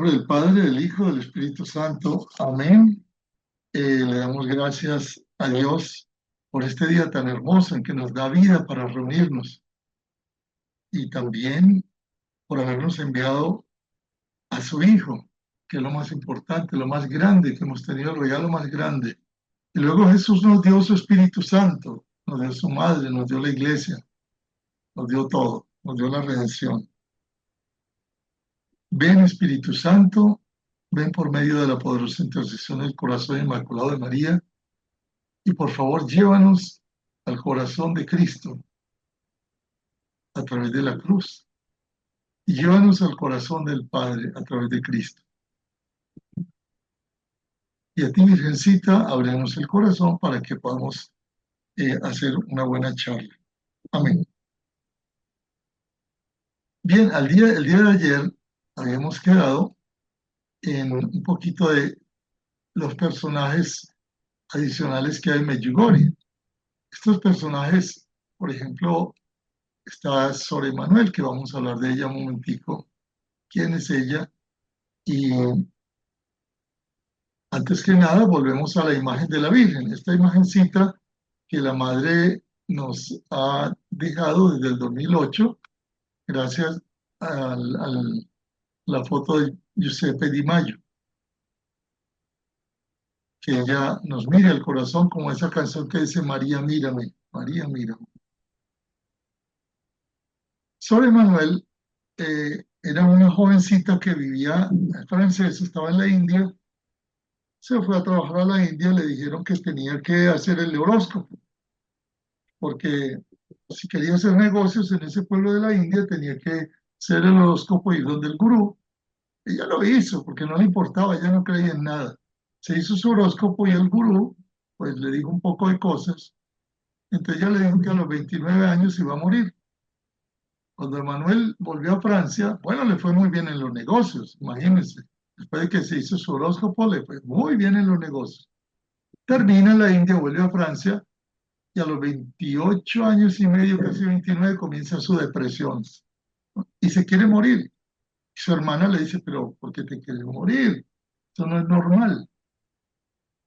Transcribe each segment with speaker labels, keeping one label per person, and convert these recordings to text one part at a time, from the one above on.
Speaker 1: nombre del Padre, del Hijo, del Espíritu Santo. Amén. Le damos gracias a Dios por este día tan hermoso en que nos da vida para reunirnos y también por habernos enviado a su Hijo, que es lo más importante, lo más grande que hemos tenido, el regalo más grande. Y luego Jesús nos dio su Espíritu Santo, nos dio su Madre, nos dio la Iglesia, nos dio todo, nos dio la redención. Ven Espíritu Santo, ven por medio de la poderosa intercesión del corazón inmaculado de María y por favor llévanos al corazón de Cristo a través de la cruz y llévanos al corazón del Padre a través de Cristo. Y a ti, Virgencita, abriremos el corazón para que podamos hacer una buena charla. Amén. Bien, el día de ayer habíamos quedado en un poquito de los personajes adicionales que hay en Medjugorje. Estos personajes, por ejemplo, está Sor Emanuel, que vamos a hablar de ella un momentico. ¿Quién es ella? Y antes que nada, volvemos a la imagen de la Virgen. Esta imagencita que la Madre nos ha dejado desde el 2008, gracias a la foto de Giuseppe Di Maggio. Que ella nos mire al corazón como esa canción que dice María, mírame, María, mírame. Sor Emanuel era una jovencita que vivía francesa, estaba en la India, se fue a trabajar a la India, le dijeron que tenía que hacer el horóscopo, porque si quería hacer negocios en ese pueblo de la India tenía que hacer el horóscopo y ir donde el gurú. Ella lo hizo porque no le importaba, ella no creía en nada. Se hizo su horóscopo y el gurú pues le dijo un poco de cosas. Entonces ella le dijo que a los 29 años iba a morir. Cuando Emanuel volvió a Francia, bueno, le fue muy bien en los negocios, imagínense. Después de que se hizo su horóscopo, le fue muy bien en los negocios. Termina en la India, vuelve a Francia y a los 28 años y medio, casi 29, comienza su depresión y se quiere morir. Y su hermana le dice, pero ¿por qué te quieres morir? Eso no es normal.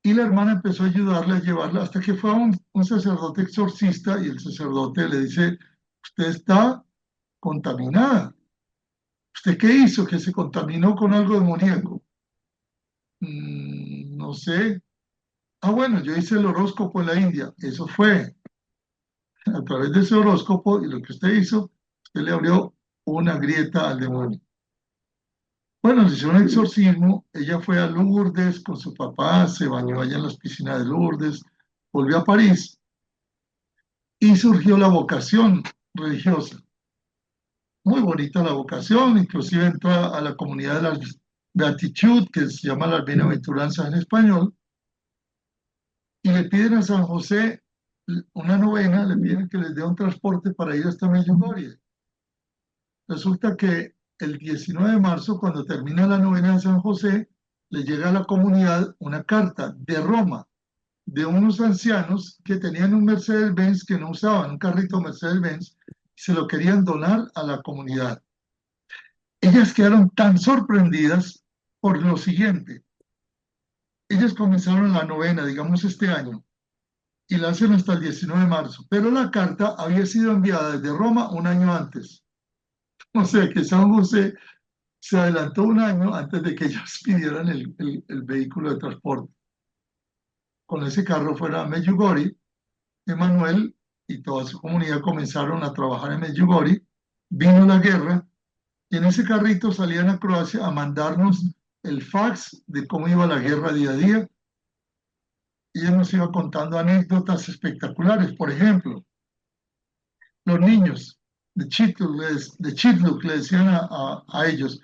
Speaker 1: Y la hermana empezó a ayudarle a llevarla hasta que fue a un sacerdote exorcista y el sacerdote le dice, usted está contaminada. ¿Usted qué hizo? Que se contaminó con algo demoníaco. No sé. Ah, bueno, yo hice el horóscopo en la India. Eso fue. A través de ese horóscopo y lo que usted hizo, usted le abrió una grieta al demonio. Bueno, le hicieron un exorcismo. Ella fue a Lourdes con su papá, se bañó allá en las piscinas de Lourdes, volvió a París y surgió la vocación religiosa. Muy bonita la vocación, inclusive entra a la comunidad de las Beatitud, que se llama las bienaventuranzas en español, y le piden a San José una novena, le piden que les dé un transporte para ir hasta Medjugorje. Resulta que el 19 de marzo, cuando termina la novena de San José, le llega a la comunidad una carta de Roma de unos ancianos que tenían un Mercedes-Benz que no usaban, un carrito Mercedes-Benz, y se lo querían donar a la comunidad. Ellas quedaron tan sorprendidas por lo siguiente. Ellas comenzaron la novena, digamos este año, y la hacen hasta el 19 de marzo, pero la carta había sido enviada desde Roma un año antes. O sea que San José se adelantó un año antes de que ellos pidieran el vehículo de transporte. Con ese carro fuera a Medjugorje, Emanuel y toda su comunidad comenzaron a trabajar en Medjugorje, vino la guerra, y en ese carrito salían a Croacia a mandarnos el fax de cómo iba la guerra día a día, y él nos iba contando anécdotas espectaculares. Por ejemplo, los niños de Chitluk le decían a ellos,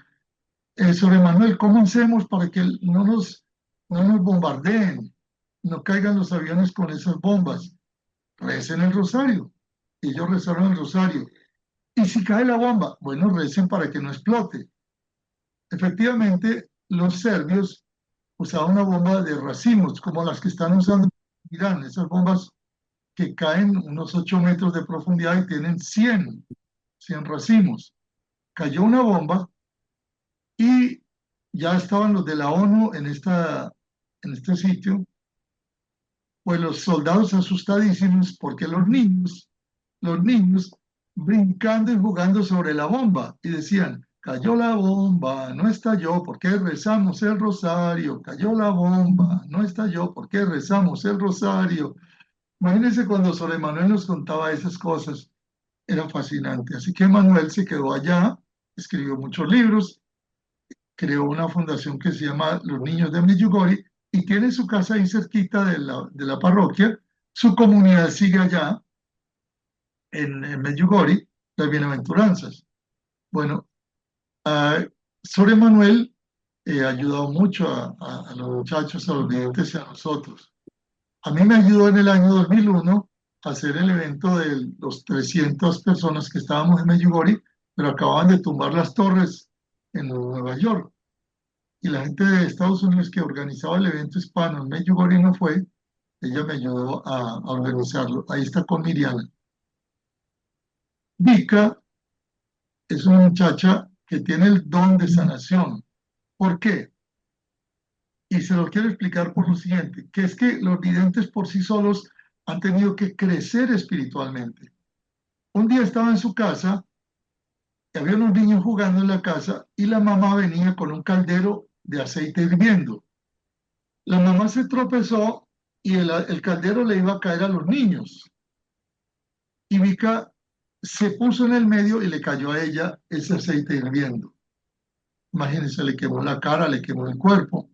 Speaker 1: sobre Manuel, ¿cómo hacemos para que no nos bombardeen, no caigan los aviones con esas bombas? Recen el rosario. Y ellos rezaron el rosario. ¿Y si cae la bomba? Bueno, recen para que no explote. Efectivamente, los serbios usaban una bomba de racimos, como las que están usando en Irán, esas bombas que caen unos 8 metros de profundidad y tienen 100 racimos. Cayó una bomba y ya estaban los de la ONU en este sitio, pues los soldados asustadísimos porque los niños brincando y jugando sobre la bomba y decían, cayó la bomba, no estalló, ¿por qué rezamos el rosario? Cayó la bomba, no estalló, ¿por qué rezamos el rosario? Imagínense cuando Sor Emanuel nos contaba esas cosas, era fascinante. Así que Manuel se quedó allá, escribió muchos libros, creó una fundación que se llama Los Niños de Medjugorje y tiene su casa ahí cerquita de la parroquia. Su comunidad sigue allá en Medjugorje, las bienaventuranzas. Bueno, Sor Emanuel ha ayudado mucho a los muchachos, a los videntes y a nosotros. A mí me ayudó en el año 2001 a hacer el evento de los 300 personas que estábamos en Medjugorje, pero acababan de tumbar las torres en Nueva York. Y la gente de Estados Unidos que organizaba el evento hispano en Medjugorje no fue, ella me ayudó a organizarlo. Ahí está con Miriam. Vika es una muchacha que tiene el don de sanación. ¿Por qué? Y se lo quiero explicar por lo siguiente, que es que los videntes por sí solos han tenido que crecer espiritualmente. Un día estaba en su casa, y había unos niños jugando en la casa y la mamá venía con un caldero de aceite hirviendo. La mamá se tropezó y el caldero le iba a caer a los niños. Y Vika se puso en el medio y le cayó a ella ese aceite hirviendo. Imagínense, le quemó la cara, le quemó el cuerpo.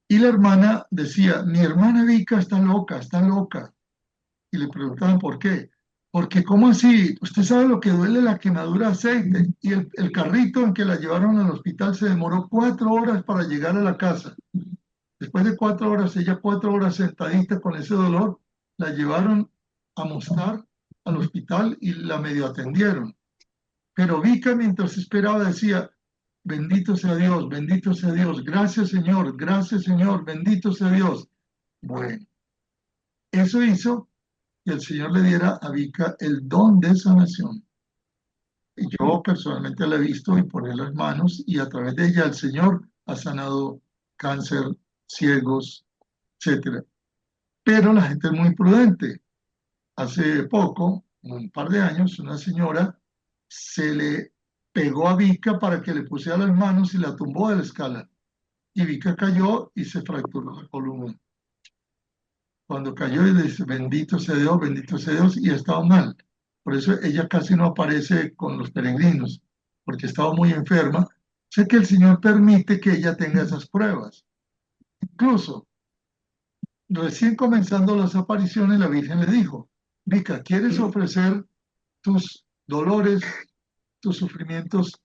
Speaker 1: Y la hermana decía, mi hermana Vika está loca, está loca. Y le preguntaban por qué. Porque, ¿cómo así? Usted sabe lo que duele la quemadura de aceite. Y el carrito en que la llevaron al hospital se demoró 4 horas para llegar a la casa. Después de 4 horas, ella 4 horas sentadita con ese dolor, la llevaron a mostrar al hospital y la medio atendieron. Pero Vika, mientras esperaba, decía, bendito sea Dios, gracias Señor, bendito sea Dios. Bueno, eso hizo que el Señor le diera a Vika el don de sanación. Y yo personalmente la he visto y poner las manos y a través de ella el Señor ha sanado cáncer, ciegos, etcétera. Pero la gente es muy prudente. Hace poco, un par de años, una señora se le pegó a Vika para que le pusiera las manos y la tumbó de la escala. Y Vika cayó y se fracturó la columna. Cuando cayó, y dice, bendito sea Dios, y ha estado mal. Por eso ella casi no aparece con los peregrinos, porque estaba muy enferma. Sé que el Señor permite que ella tenga esas pruebas. Incluso, recién comenzando las apariciones, la Virgen le dijo, Vika, ¿quieres ofrecer tus dolores, tus sufrimientos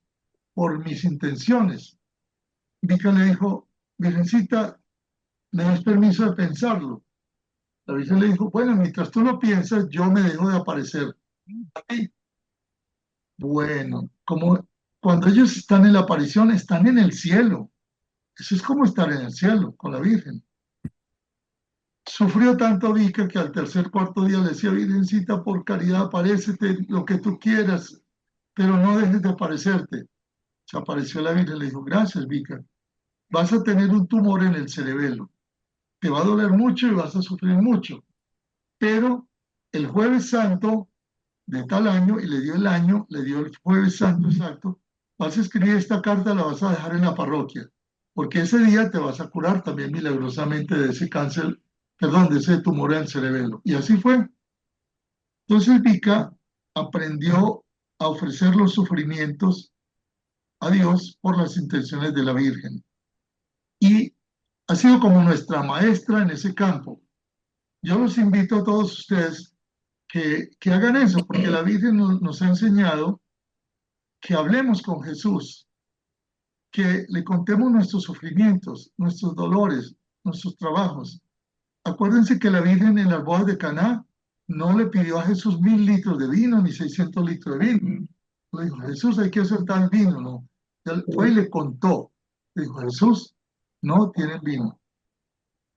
Speaker 1: por mis intenciones? Vika le dijo, Virgencita, ¿me das permiso de pensarlo? La Virgen le dijo, bueno, mientras tú lo piensas, yo me dejo de aparecer a ti. Bueno, como cuando ellos están en la aparición, están en el cielo. Eso es como estar en el cielo con la Virgen. Sufrió tanto Vika que al tercer, cuarto día le decía, Virgencita, por caridad, aparécete lo que tú quieras, pero no dejes de aparecerte. Se apareció la Virgen y le dijo, gracias, Vika. Vas a tener un tumor en el cerebelo. Te va a doler mucho y vas a sufrir mucho. Pero el jueves santo de tal año, y le dio el año, le dio el jueves santo exacto, vas a escribir esta carta, la vas a dejar en la parroquia, porque ese día te vas a curar también milagrosamente de ese cáncer, perdón, de ese tumor en el cerebelo. Y así fue. Entonces Vika aprendió a ofrecer los sufrimientos a Dios por las intenciones de la Virgen. Y ha sido como nuestra maestra en ese campo. Yo los invito a todos ustedes que hagan eso, porque la Virgen nos ha enseñado que hablemos con Jesús, que le contemos nuestros sufrimientos, nuestros dolores, nuestros trabajos. Acuérdense que la Virgen en las bodas de Caná no le pidió a Jesús 1000 litros de vino ni 600 litros de vino. Le dijo, Jesús, hay que hacer tal vino, ¿no? Él fue y le contó. Le dijo, Jesús, no tienen vino.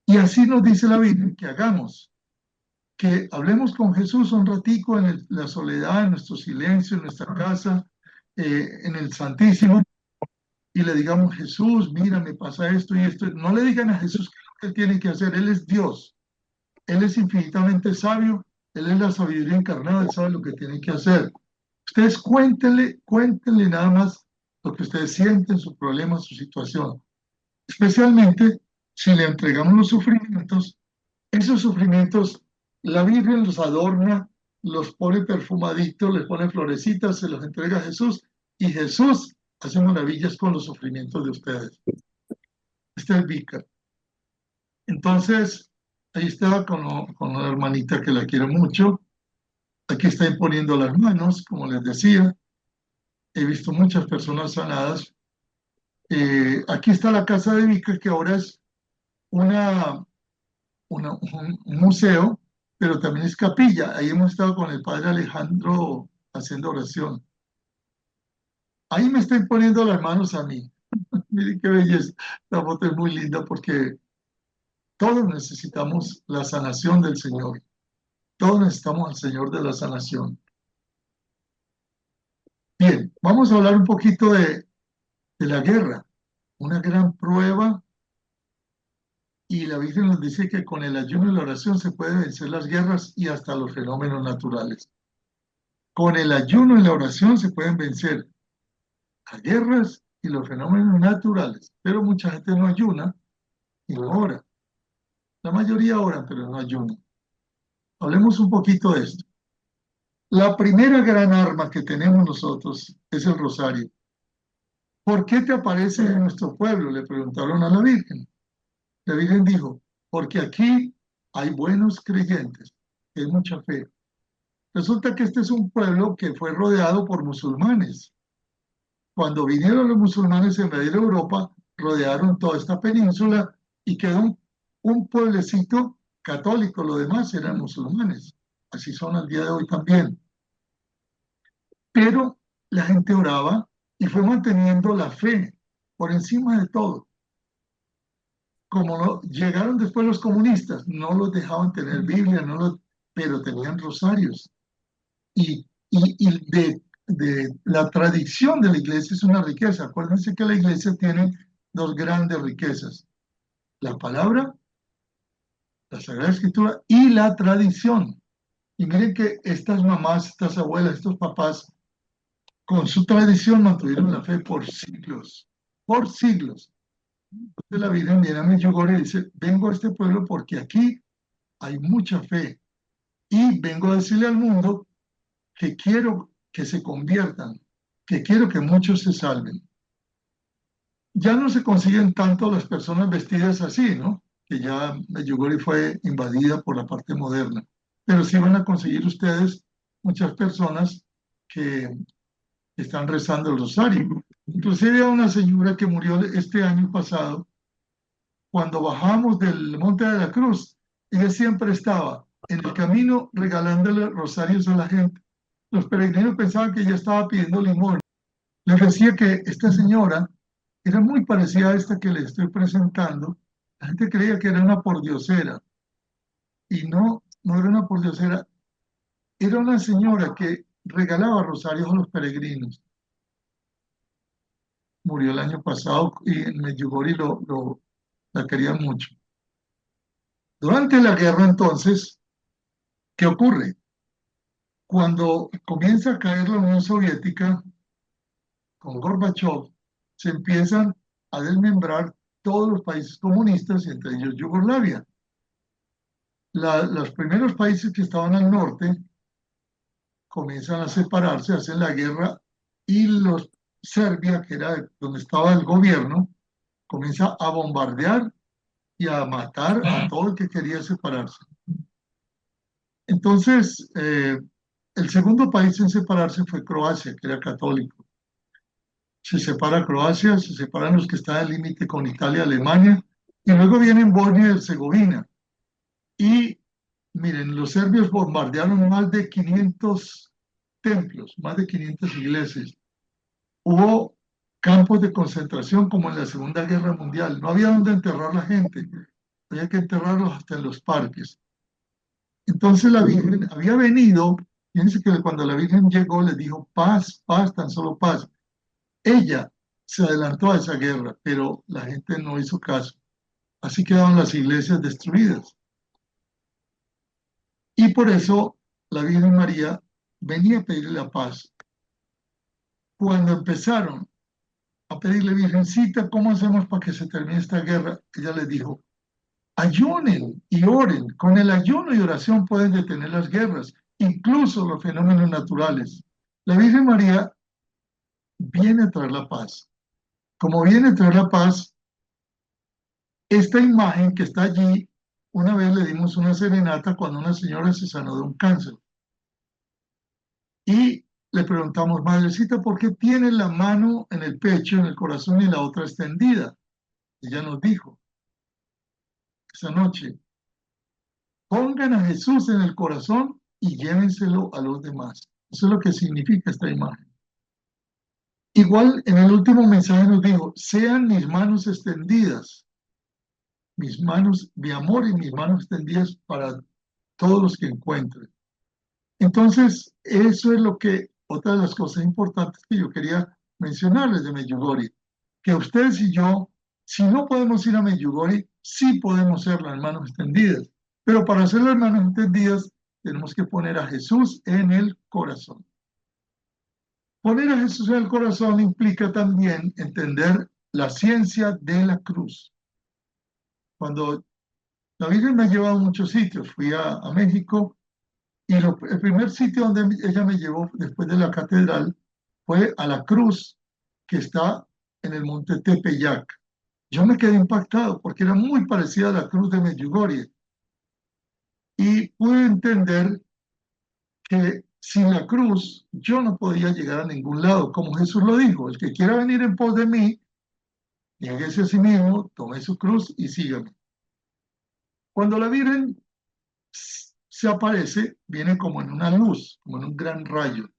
Speaker 1: Y así nos dice la Virgen que hagamos, que hablemos con Jesús un ratico en la soledad, en nuestro silencio, en nuestra casa, en el Santísimo, y le digamos, Jesús, mira, me pasa esto y esto. No le digan a Jesús qué es lo que él tiene que hacer. Él es Dios. Él es infinitamente sabio. Él es la sabiduría encarnada. Él sabe lo que tiene que hacer. Ustedes cuéntenle nada más lo que ustedes sienten, su problema, su situación. Especialmente si le entregamos los sufrimientos, esos sufrimientos, la Virgen los adorna, los pone perfumaditos, les pone florecitas, se los entrega a Jesús y Jesús hace maravillas con los sufrimientos de ustedes. Este es Vícar. Entonces, ahí estaba con una hermanita que la quiero mucho. Aquí está imponiendo las manos, como les decía. He visto muchas personas sanadas. Aquí está la casa de Vícar, que ahora es un museo, pero también es capilla. Ahí hemos estado con el padre Alejandro haciendo oración. Ahí me está imponiendo las manos a mí. Miren qué belleza. La foto es muy linda porque todos necesitamos la sanación del Señor. Todos necesitamos al Señor de la sanación. Bien, vamos a hablar un poquito de la guerra. Una gran prueba. Y la Virgen nos dice que con el ayuno y la oración se pueden vencer las guerras y hasta los fenómenos naturales. Con el ayuno y la oración se pueden vencer las guerras y los fenómenos naturales, pero mucha gente no ayuna y no ora. La mayoría oran, pero no ayunan. Hablemos un poquito de esto. La primera gran arma que tenemos nosotros es el rosario. ¿Por qué te aparece en nuestro pueblo? Le preguntaron a la Virgen. La Virgen dijo, porque aquí hay buenos creyentes, hay mucha fe. Resulta que este es un pueblo que fue rodeado por musulmanes. Cuando vinieron los musulmanes a invadir Europa, rodearon toda esta península y quedó un pueblecito católico, lo demás eran musulmanes. Así son al día de hoy también. Pero la gente oraba y fue manteniendo la fe por encima de todo. Como no, llegaron después los comunistas, no los dejaban tener Biblia, pero tenían rosarios. Y de la tradición de la iglesia es una riqueza. Acuérdense que la iglesia tiene dos grandes riquezas: la palabra, la Sagrada Escritura y la tradición. Y miren que estas mamás, estas abuelas, estos papás, con su tradición mantuvieron la fe por siglos, por siglos. Entonces la Virgen viene a Medjugorje y dice, vengo a este pueblo porque aquí hay mucha fe y vengo a decirle al mundo que quiero que se conviertan, que quiero que muchos se salven. Ya no se consiguen tanto las personas vestidas así, ¿no? Que ya Medjugorje fue invadida por la parte moderna. Pero sí van a conseguir ustedes muchas personas que están rezando el rosario. Inclusive a una señora que murió este año pasado, cuando bajamos del Monte de la Cruz, ella siempre estaba en el camino regalándole rosarios a la gente. Los peregrinos pensaban que ella estaba pidiendo limón. Les decía que esta señora era muy parecida a esta que les estoy presentando. La gente creía que era una pordiosera y no, no era una pordiosera. Era una señora que regalaba rosarios a los peregrinos. Murió el año pasado y en Medjugorje la querían mucho. Durante la guerra entonces, ¿qué ocurre? Cuando comienza a caer la Unión Soviética con Gorbachev, se empiezan a desmembrar todos los países comunistas, y entre ellos Yugoslavia. Los primeros países que estaban al norte comienzan a separarse, hacen la guerra y Serbia, que era donde estaba el gobierno, comienza a bombardear y a matar a todo el que quería separarse. Entonces, el segundo país en separarse fue Croacia, que era católico. Se separa Croacia, se separan los que están al límite con Italia, Alemania, y luego vienen Bosnia y Herzegovina. Y miren, los serbios bombardearon más de 500 templos, más de 500 iglesias. Hubo campos de concentración como en la Segunda Guerra Mundial. No había donde enterrar a la gente, había que enterrarlos hasta en los parques. Entonces la Virgen había venido, fíjense que cuando la Virgen llegó le dijo paz, paz, tan solo paz. Ella se adelantó a esa guerra, pero la gente no hizo caso. Así quedaron las iglesias destruidas. Y por eso la Virgen María venía a pedirle la paz. Cuando empezaron a pedirle, Virgencita, ¿cómo hacemos para que se termine esta guerra? Ella les dijo, ayunen y oren. Con el ayuno y oración pueden detener las guerras, incluso los fenómenos naturales. La Virgen María viene a traer la paz. Como viene a traer la paz, esta imagen que está allí, una vez le dimos una serenata cuando una señora se sanó de un cáncer. Y le preguntamos, Madrecita, ¿por qué tiene la mano en el pecho, en el corazón y la otra extendida? Ella nos dijo esa noche, pongan a Jesús en el corazón y llévenselo a los demás. Eso es lo que significa esta imagen. Igual en el último mensaje nos dijo, sean mis manos extendidas, mis manos, mi amor y mis manos extendidas para todos los que encuentren. Entonces, eso es lo que, otra de las cosas importantes que yo quería mencionarles de Medjugorje, que ustedes y yo, si no podemos ir a Medjugorje, sí podemos ser las manos extendidas, pero para hacer las manos extendidas tenemos que poner a Jesús en el corazón. Poner a Jesús en el corazón implica también entender la ciencia de la cruz. Cuando la Virgen me ha llevado a muchos sitios, fui a México, y el primer sitio donde ella me llevó después de la catedral fue a la cruz que está en el monte Tepeyac. Yo me quedé impactado porque era muy parecida a la cruz de Medjugorje y pude entender que sin la cruz yo no podía llegar a ningún lado, como Jesús lo dijo, el que quiera venir en pos de mí, niéguese a sí mismo, tome su cruz y sígame. Cuando la Virgen se aparece, viene como en una luz, como en un gran rayo.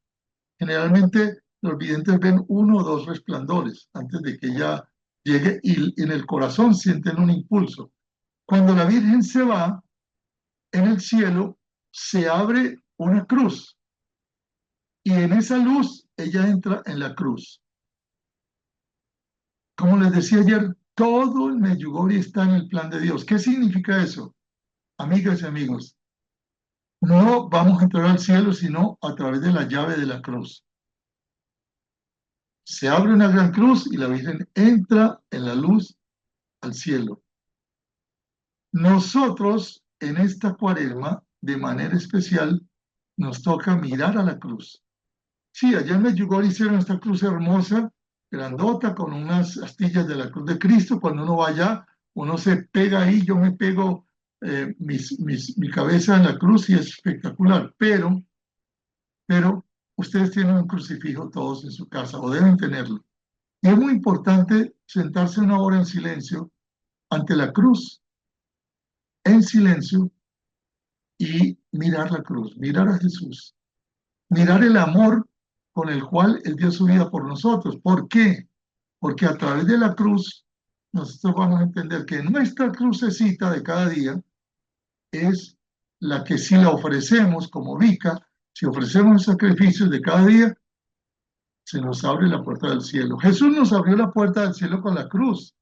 Speaker 1: Generalmente los videntes ven uno o dos resplandores antes de que ella llegue y en el corazón sienten un impulso. Cuando la Virgen se va, en el cielo se abre una cruz y en esa luz ella entra en la cruz. Como les decía ayer, todo el Medjugorje está en el plan de Dios. ¿Qué significa eso? Amigas y amigos, no vamos a entrar al cielo sino a través de la llave de la cruz. Se abre una gran cruz y la Virgen entra en la luz al cielo. Nosotros en esta cuaresma, de manera especial, nos toca mirar a la cruz. Sí, allá en Medjugorje hicieron esta cruz hermosa, grandota, con unas astillas de la cruz de Cristo. Cuando uno va allá, uno se pega ahí, yo me pego mi cabeza en la cruz y es espectacular. Pero ustedes tienen un crucifijo todos en su casa, o deben tenerlo. Y es muy importante sentarse una hora en silencio ante la cruz, en silencio, y mirar la cruz, mirar a Jesús, mirar el amor con el cual Él dio su vida por nosotros. ¿Por qué? Porque a través de la cruz nosotros vamos a entender que nuestra crucecita de cada día es la que si la ofrecemos como vica, si ofrecemos los sacrificios de cada día, se nos abre la puerta del cielo. Jesús nos abrió la puerta del cielo con la cruz.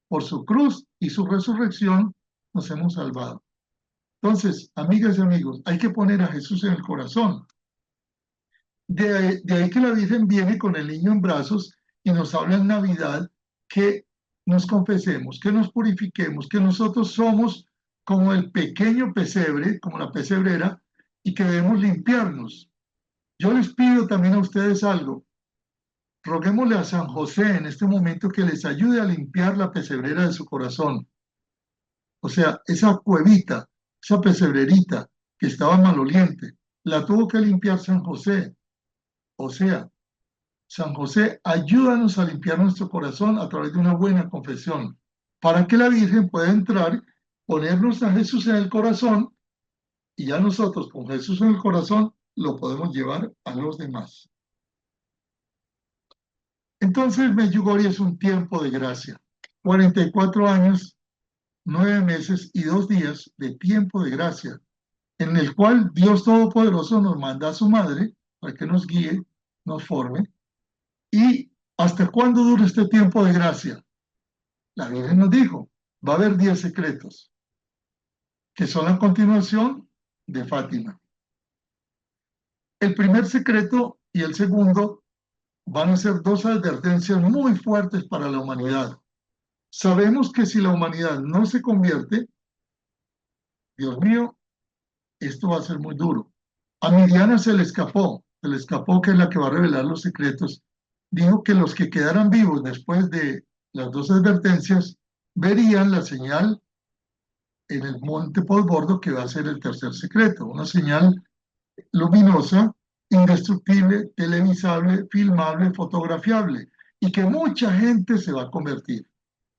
Speaker 1: Por su cruz y su resurrección nos hemos salvado. Entonces, amigas y amigos, hay que poner a Jesús en el corazón. De ahí que la Virgen viene con el niño en brazos y nos habla en Navidad que nos confesemos, que nos purifiquemos, que nosotros somos como el pequeño pesebre, como la pesebrera, y que debemos limpiarnos. Yo les pido también a ustedes algo. Roguémosle a San José en este momento que les ayude a limpiar la pesebrera de su corazón. O sea, esa cuevita, esa pesebrerita que estaba maloliente, la tuvo que limpiar San José. O sea, San José, ayúdanos a limpiar nuestro corazón a través de una buena confesión, para que la Virgen pueda entrar, ponernos a Jesús en el corazón, y ya nosotros con Jesús en el corazón lo podemos llevar a los demás. Entonces, Medjugorje es un tiempo de gracia. 44 años, 9 meses y 2 días de tiempo de gracia, en el cual Dios Todopoderoso nos manda a su Madre para que nos guíe, nos forme, y hasta ¿hasta cuándo dura este tiempo de gracia? La Virgen nos dijo, va a haber 10 secretos, que son la continuación de Fátima. El primer secreto y el segundo van a ser dos advertencias muy fuertes para la humanidad. Sabemos que si la humanidad no se convierte, Dios mío, esto va a ser muy duro. A Miriana se le escapó que es la que va a revelar los secretos. Dijo que los que quedaran vivos después de las dos advertencias verían la señal en el monte Polvordo, que va a ser el tercer secreto, una señal luminosa, indestructible, televisable, filmable, fotografiable, y que mucha gente se va a convertir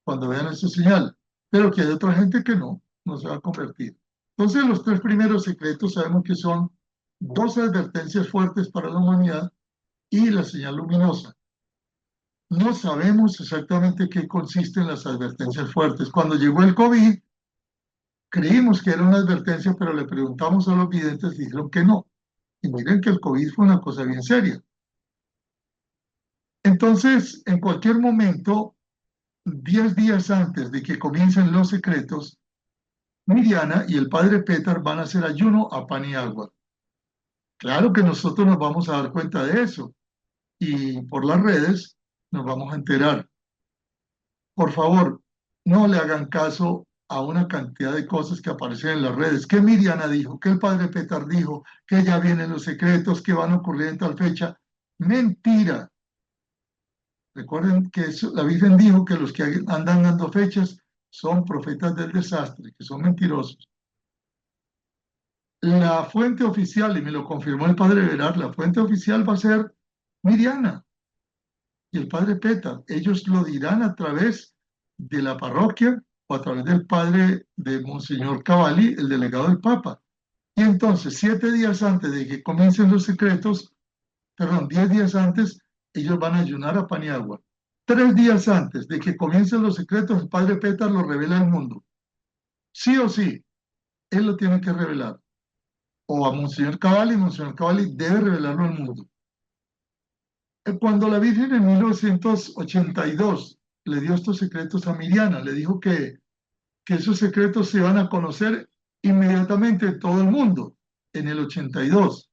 Speaker 1: cuando vean esa señal, pero que hay otra gente que no se va a convertir. Entonces, los tres primeros secretos sabemos que son dos advertencias fuertes para la humanidad y la señal luminosa. No sabemos exactamente qué consisten las advertencias fuertes. Cuando llegó el COVID, creímos que era una advertencia, pero le preguntamos a los videntes y dijeron que no. Y miren que el COVID fue una cosa bien seria. Entonces, en cualquier momento, 10 días antes de que comiencen los secretos, Miriana y el padre Petar van a hacer ayuno a pan y agua. Claro que nosotros nos vamos a dar cuenta de eso y por las redes nos vamos a enterar. Por favor, no le hagan caso a una cantidad de cosas que aparecen en las redes. Que Miriana dijo, que el padre Petar dijo, que ya vienen los secretos, que van a ocurrir en tal fecha. Mentira. Recuerden que la Virgen dijo que los que andan dando fechas son profetas del desastre, que son mentirosos. La fuente oficial, y me lo confirmó el padre Verar, la fuente oficial va a ser Miriana y el padre Petar. Ellos lo dirán a través de la parroquia o a través del padre de Monseñor Cavalli, el delegado del Papa. Y entonces, 7 días antes de que comiencen los secretos, perdón, 10 días antes, ellos van a ayunar a pan y agua. 3 días antes de que comiencen los secretos, el padre Petar lo revela al mundo. Sí o sí, él lo tiene que revelar. O a Monseñor Cavalli debe revelarlo al mundo. Cuando la Virgen en 1982 le dio estos secretos a Miriana, le dijo que esos secretos se iban a conocer inmediatamente en todo el mundo, en el 82.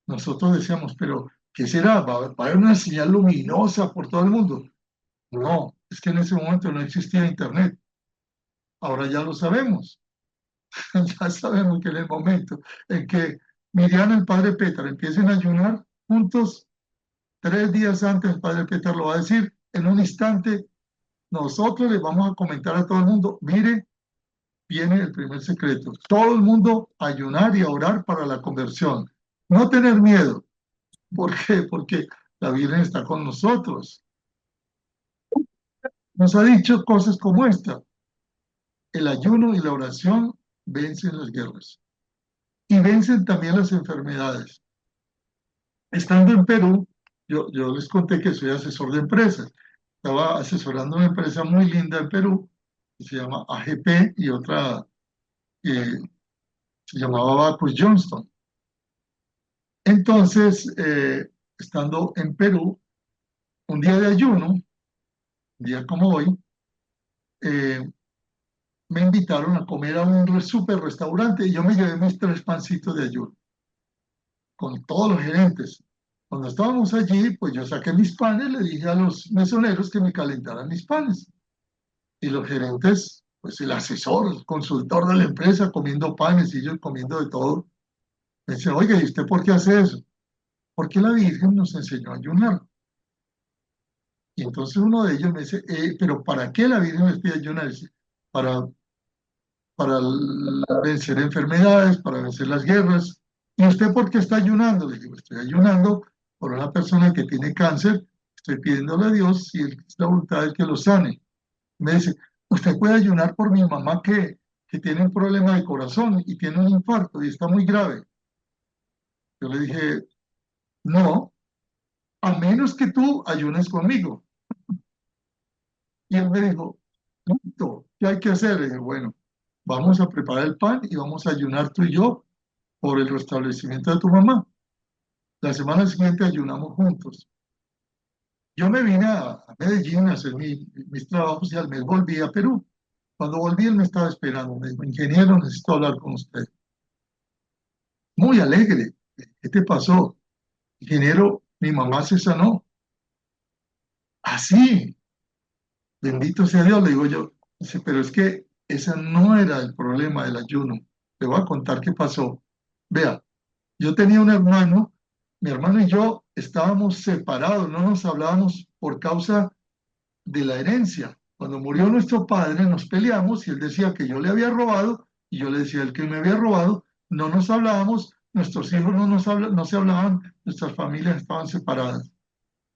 Speaker 1: Nosotros decíamos, pero ¿qué será? ¿Va a haber una señal luminosa por todo el mundo? No, es que en ese momento no existía Internet. Ahora ya lo sabemos. Ya sabemos que en el momento en que Miriana y el padre Petar empiecen a ayunar juntos, 3 días antes el padre Petar lo va a decir, en un instante, nosotros les vamos a comentar a todo el mundo, mire, viene el primer secreto. Todo el mundo a ayunar y a orar para la conversión. No tener miedo. ¿Por qué? Porque la Virgen está con nosotros. Nos ha dicho cosas como esta. El ayuno y la oración vencen las guerras y vencen también las enfermedades. Estando en Perú, yo les conté que soy asesor de empresas. Estaba asesorando una empresa muy linda en Perú, que se llama AGP, y otra se llamaba Bacus Johnston. Entonces, estando en Perú, un día de ayuno, un día como hoy, eh, me invitaron a comer a un super restaurante y yo me llevé mis 3 pancitos de ayuno con todos los gerentes. Cuando estábamos allí, pues yo saqué mis panes, le dije a los mesoneros que me calentaran mis panes. Y los gerentes, pues el asesor, el consultor de la empresa, comiendo panes y yo comiendo de todo, me dice, oiga, ¿y usted por qué hace eso? Porque la Virgen nos enseñó a ayunar. Y entonces uno de ellos me dice, pero ¿para qué la Virgen les pide ayunar? Dice, para, para vencer enfermedades, para vencer las guerras. ¿Y usted por qué está ayunando? Le digo, estoy ayunando por una persona que tiene cáncer, estoy pidiéndole a Dios si es la voluntad de que lo sane. Me dice, usted puede ayunar por mi mamá que tiene un problema de corazón y tiene un infarto y está muy grave. Yo le dije, no, a menos que tú ayunes conmigo. Y él me dijo, punto, ¿qué hay que hacer? Le dije, bueno, vamos a preparar el pan y vamos a ayunar tú y yo por el restablecimiento de tu mamá. La semana siguiente ayunamos juntos. Yo me vine a Medellín a hacer mis trabajos y al mes volví a Perú. Cuando volví, él me estaba esperando. Me dijo, ingeniero, necesito hablar con usted. Muy alegre. ¿Qué te pasó? Ingeniero, mi mamá se sanó. Así, bendito sea Dios, le digo yo. Dice, pero es que ese no era el problema del ayuno. Le voy a contar qué pasó. Vea, yo tenía un hermano, mi hermano y yo estábamos separados, no nos hablábamos por causa de la herencia. Cuando murió nuestro padre nos peleamos y él decía que yo le había robado y yo le decía él que me había robado, no nos hablábamos, nuestros hijos no se hablaban, nuestras familias estaban separadas.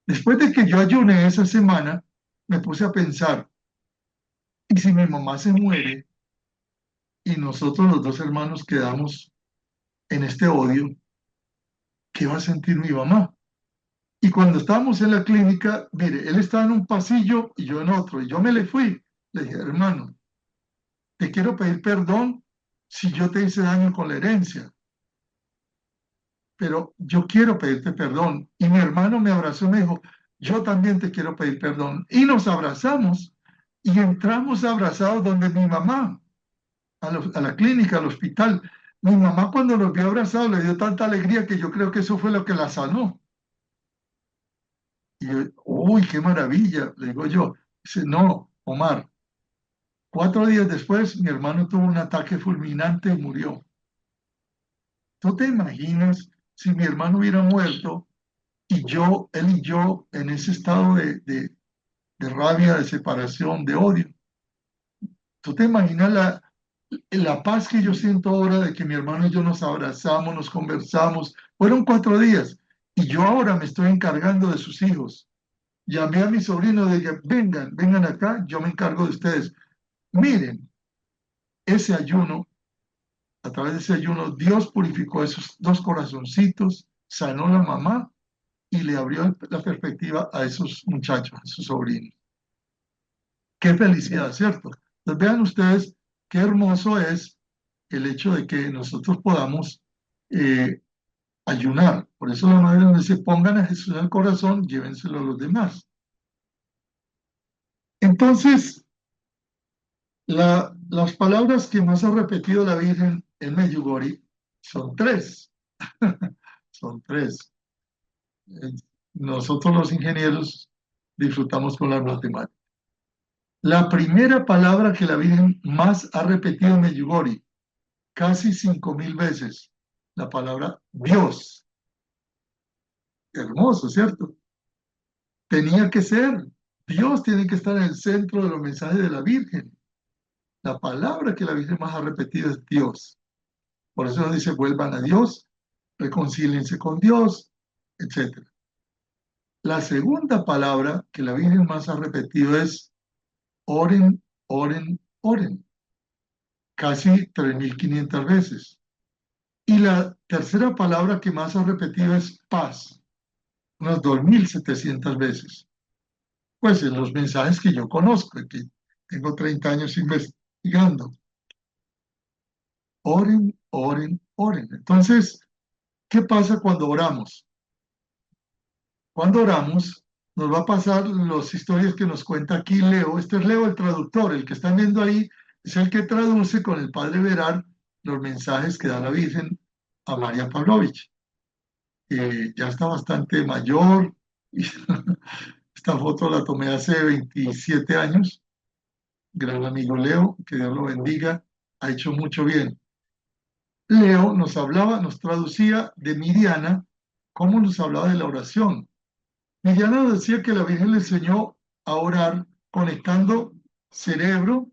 Speaker 1: Después de que yo ayuné esa semana, me puse a pensar, ¿y si mi mamá se muere y nosotros los dos hermanos quedamos en este odio? ¿Qué va a sentir mi mamá? Y cuando estábamos en la clínica, mire, él estaba en un pasillo y yo en otro, y yo me le fui. Le dije, hermano, te quiero pedir perdón si yo te hice daño con la herencia, pero yo quiero pedirte perdón. Y mi hermano me abrazó y me dijo, yo también te quiero pedir perdón. Y nos abrazamos y entramos abrazados donde mi mamá, a la clínica, al hospital. Mi mamá cuando nos vio abrazados le dio tanta alegría que yo creo que eso fue lo que la sanó. Y yo, uy, qué maravilla, le digo yo. Dice, no, Omar, 4 días después mi hermano tuvo un ataque fulminante y murió. ¿Tú te imaginas si mi hermano hubiera muerto y yo, él y yo, en ese estado de rabia, de separación, de odio? ¿Tú te imaginas la paz que yo siento ahora de que mi hermano y yo nos abrazamos, nos conversamos? Fueron 4 días y yo ahora me estoy encargando de sus hijos. Llamé a mi sobrino y dije, vengan acá, yo me encargo de ustedes. Miren, ese ayuno, a través de ese ayuno, Dios purificó esos dos corazoncitos, sanó a la mamá y le abrió la perspectiva a esos muchachos, a esos sobrinos. Qué felicidad, ¿cierto? Entonces vean ustedes qué hermoso es el hecho de que nosotros podamos eh, ayunar. Por eso la madre nos dice, pongan a Jesús en el corazón, llévenselo a los demás. Entonces, las palabras que más ha repetido la Virgen en Medjugorje son tres. Son tres. Eh, Nosotros los ingenieros disfrutamos con las matemáticas. La primera palabra que la Virgen más ha repetido en Medjugorje, casi 5.000 veces, la palabra Dios. Hermoso, ¿cierto? Tenía que ser. Dios tiene que estar en el centro de los mensajes de la Virgen. La palabra que la Virgen más ha repetido es Dios. Por eso nos dice, vuelvan a Dios, reconcíliense con Dios, etc. La segunda palabra que la Virgen más ha repetido es oren, oren, oren. Casi 3.500 veces. Y la tercera palabra que más ha repetido es paz, unas 2.700 veces. Pues en los mensajes que yo conozco, que tengo 30 años investigando. Oren, oren, oren. Entonces, ¿qué pasa cuando oramos? Cuando oramos, nos va a pasar las historias que nos cuenta aquí Leo. Este es Leo, el traductor. El que están viendo ahí es el que traduce con el padre Verar los mensajes que da la Virgen a María Pavlovich. Ya está bastante mayor. Esta foto la tomé hace 27 años. Gran amigo Leo, que Dios lo bendiga, ha hecho mucho bien. Leo nos hablaba, nos traducía de Miriana, cómo nos hablaba de la oración. Miriana nos decía que la Virgen le enseñó a orar conectando cerebro,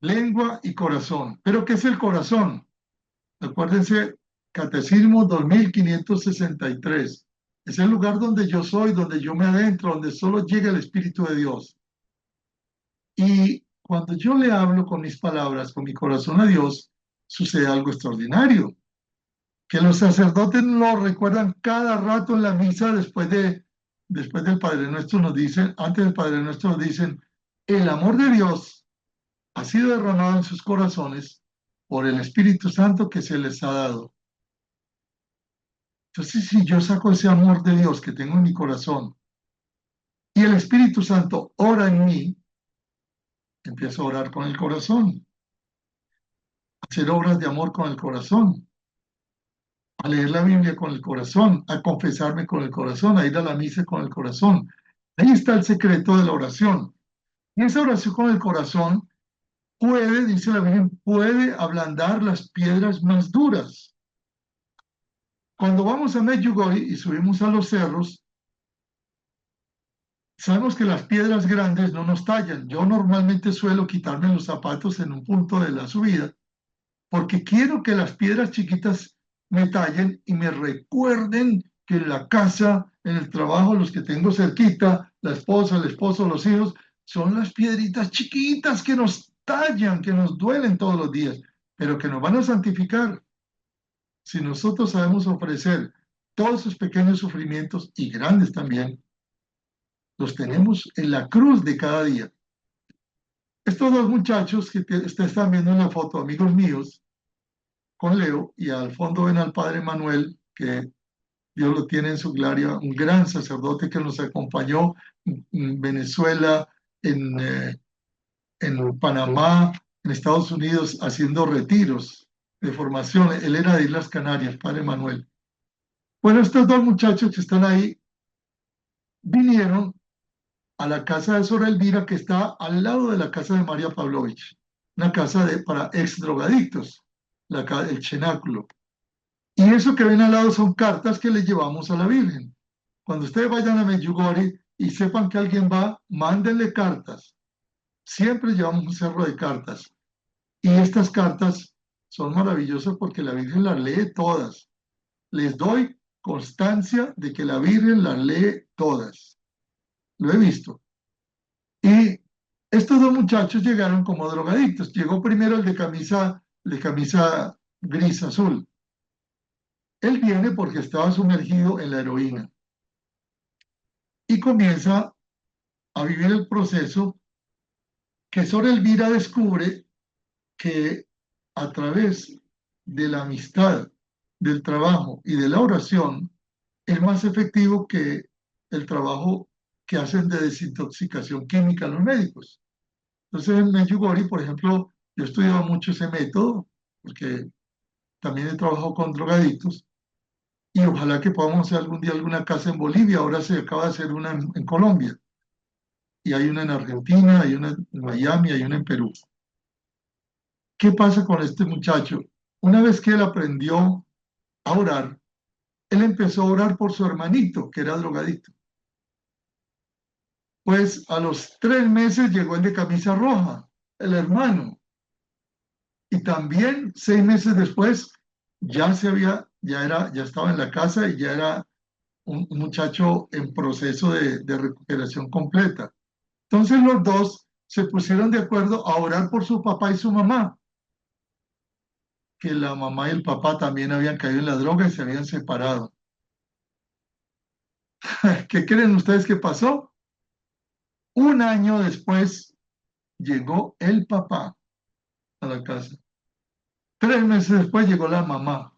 Speaker 1: lengua y corazón. ¿Pero qué es el corazón? Acuérdense, Catecismo 2563. Es el lugar donde yo soy, donde yo me adentro, donde solo llega el Espíritu de Dios. Y cuando yo le hablo con mis palabras, con mi corazón a Dios, sucede algo extraordinario, que los sacerdotes lo recuerdan cada rato en la misa después del Padre Nuestro nos dicen, antes del Padre Nuestro nos dicen, el amor de Dios ha sido derramado en sus corazones por el Espíritu Santo que se les ha dado. Entonces, si yo saco ese amor de Dios que tengo en mi corazón y el Espíritu Santo ora en mí, empiezo a orar con el corazón, a hacer obras de amor con el corazón, a leer la Biblia con el corazón, a confesarme con el corazón, a ir a la misa con el corazón. Ahí está el secreto de la oración. Y esa oración con el corazón puede, dice la Virgen, puede ablandar las piedras más duras. Cuando vamos a Medjugorje y subimos a los cerros, sabemos que las piedras grandes no nos tallan. Yo normalmente suelo quitarme los zapatos en un punto de la subida porque quiero que las piedras chiquitas me tallen y me recuerden que en la casa, en el trabajo, los que tengo cerquita, la esposa, el esposo, los hijos, son las piedritas chiquitas que nos tallan, que nos duelen todos los días, pero que nos van a santificar. Si nosotros sabemos ofrecer todos esos pequeños sufrimientos y grandes también, los tenemos en la cruz de cada día. Estos dos muchachos que ustedes están viendo en la foto, amigos míos, con Leo, y al fondo ven al padre Manuel, que Dios lo tiene en su gloria, un gran sacerdote que nos acompañó en Venezuela, en Panamá, en Estados Unidos, haciendo retiros de formación. Él era de Islas Canarias, padre Manuel. Bueno, estos dos muchachos que están ahí vinieron a la casa de Sor Elvira, que está al lado de la casa de María Pavlovich, una casa para ex drogadictos, el cenáculo. Y eso que ven al lado son cartas que le llevamos a la Virgen. Cuando ustedes vayan a Medjugorje y sepan que alguien va, mándenle cartas. Siempre llevamos un cerro de cartas. Y estas cartas son maravillosas porque la Virgen las lee todas. Les doy constancia de que la Virgen las lee todas. Lo he visto. Y estos dos muchachos llegaron como drogadictos. Llegó primero el de camisa gris azul. Él viene porque estaba sumergido en la heroína y comienza a vivir el proceso que Sor Elvira descubre que a través de la amistad, del trabajo y de la oración es más efectivo que el trabajo que hacen de desintoxicación química los médicos. Entonces en Medjugorje, por ejemplo, yo he estudiado mucho ese método porque también he trabajado con drogadictos. Y ojalá que podamos hacer algún día alguna casa en Bolivia. Ahora se acaba de hacer una en Colombia. Y hay una en Argentina, hay una en Miami, hay una en Perú. ¿Qué pasa con este muchacho? Una vez que él aprendió a orar, él empezó a orar por su hermanito, que era drogadicto. Pues a los 3 meses llegó el de camisa roja, el hermano. Y también 6 meses después ya estaba en la casa y ya era un muchacho en proceso de recuperación completa. Entonces los dos se pusieron de acuerdo a orar por su papá y su mamá, que la mamá y el papá también habían caído en la droga y se habían separado. ¿Qué creen ustedes que pasó? Un año después llegó el papá a la casa. 3 meses después llegó la mamá.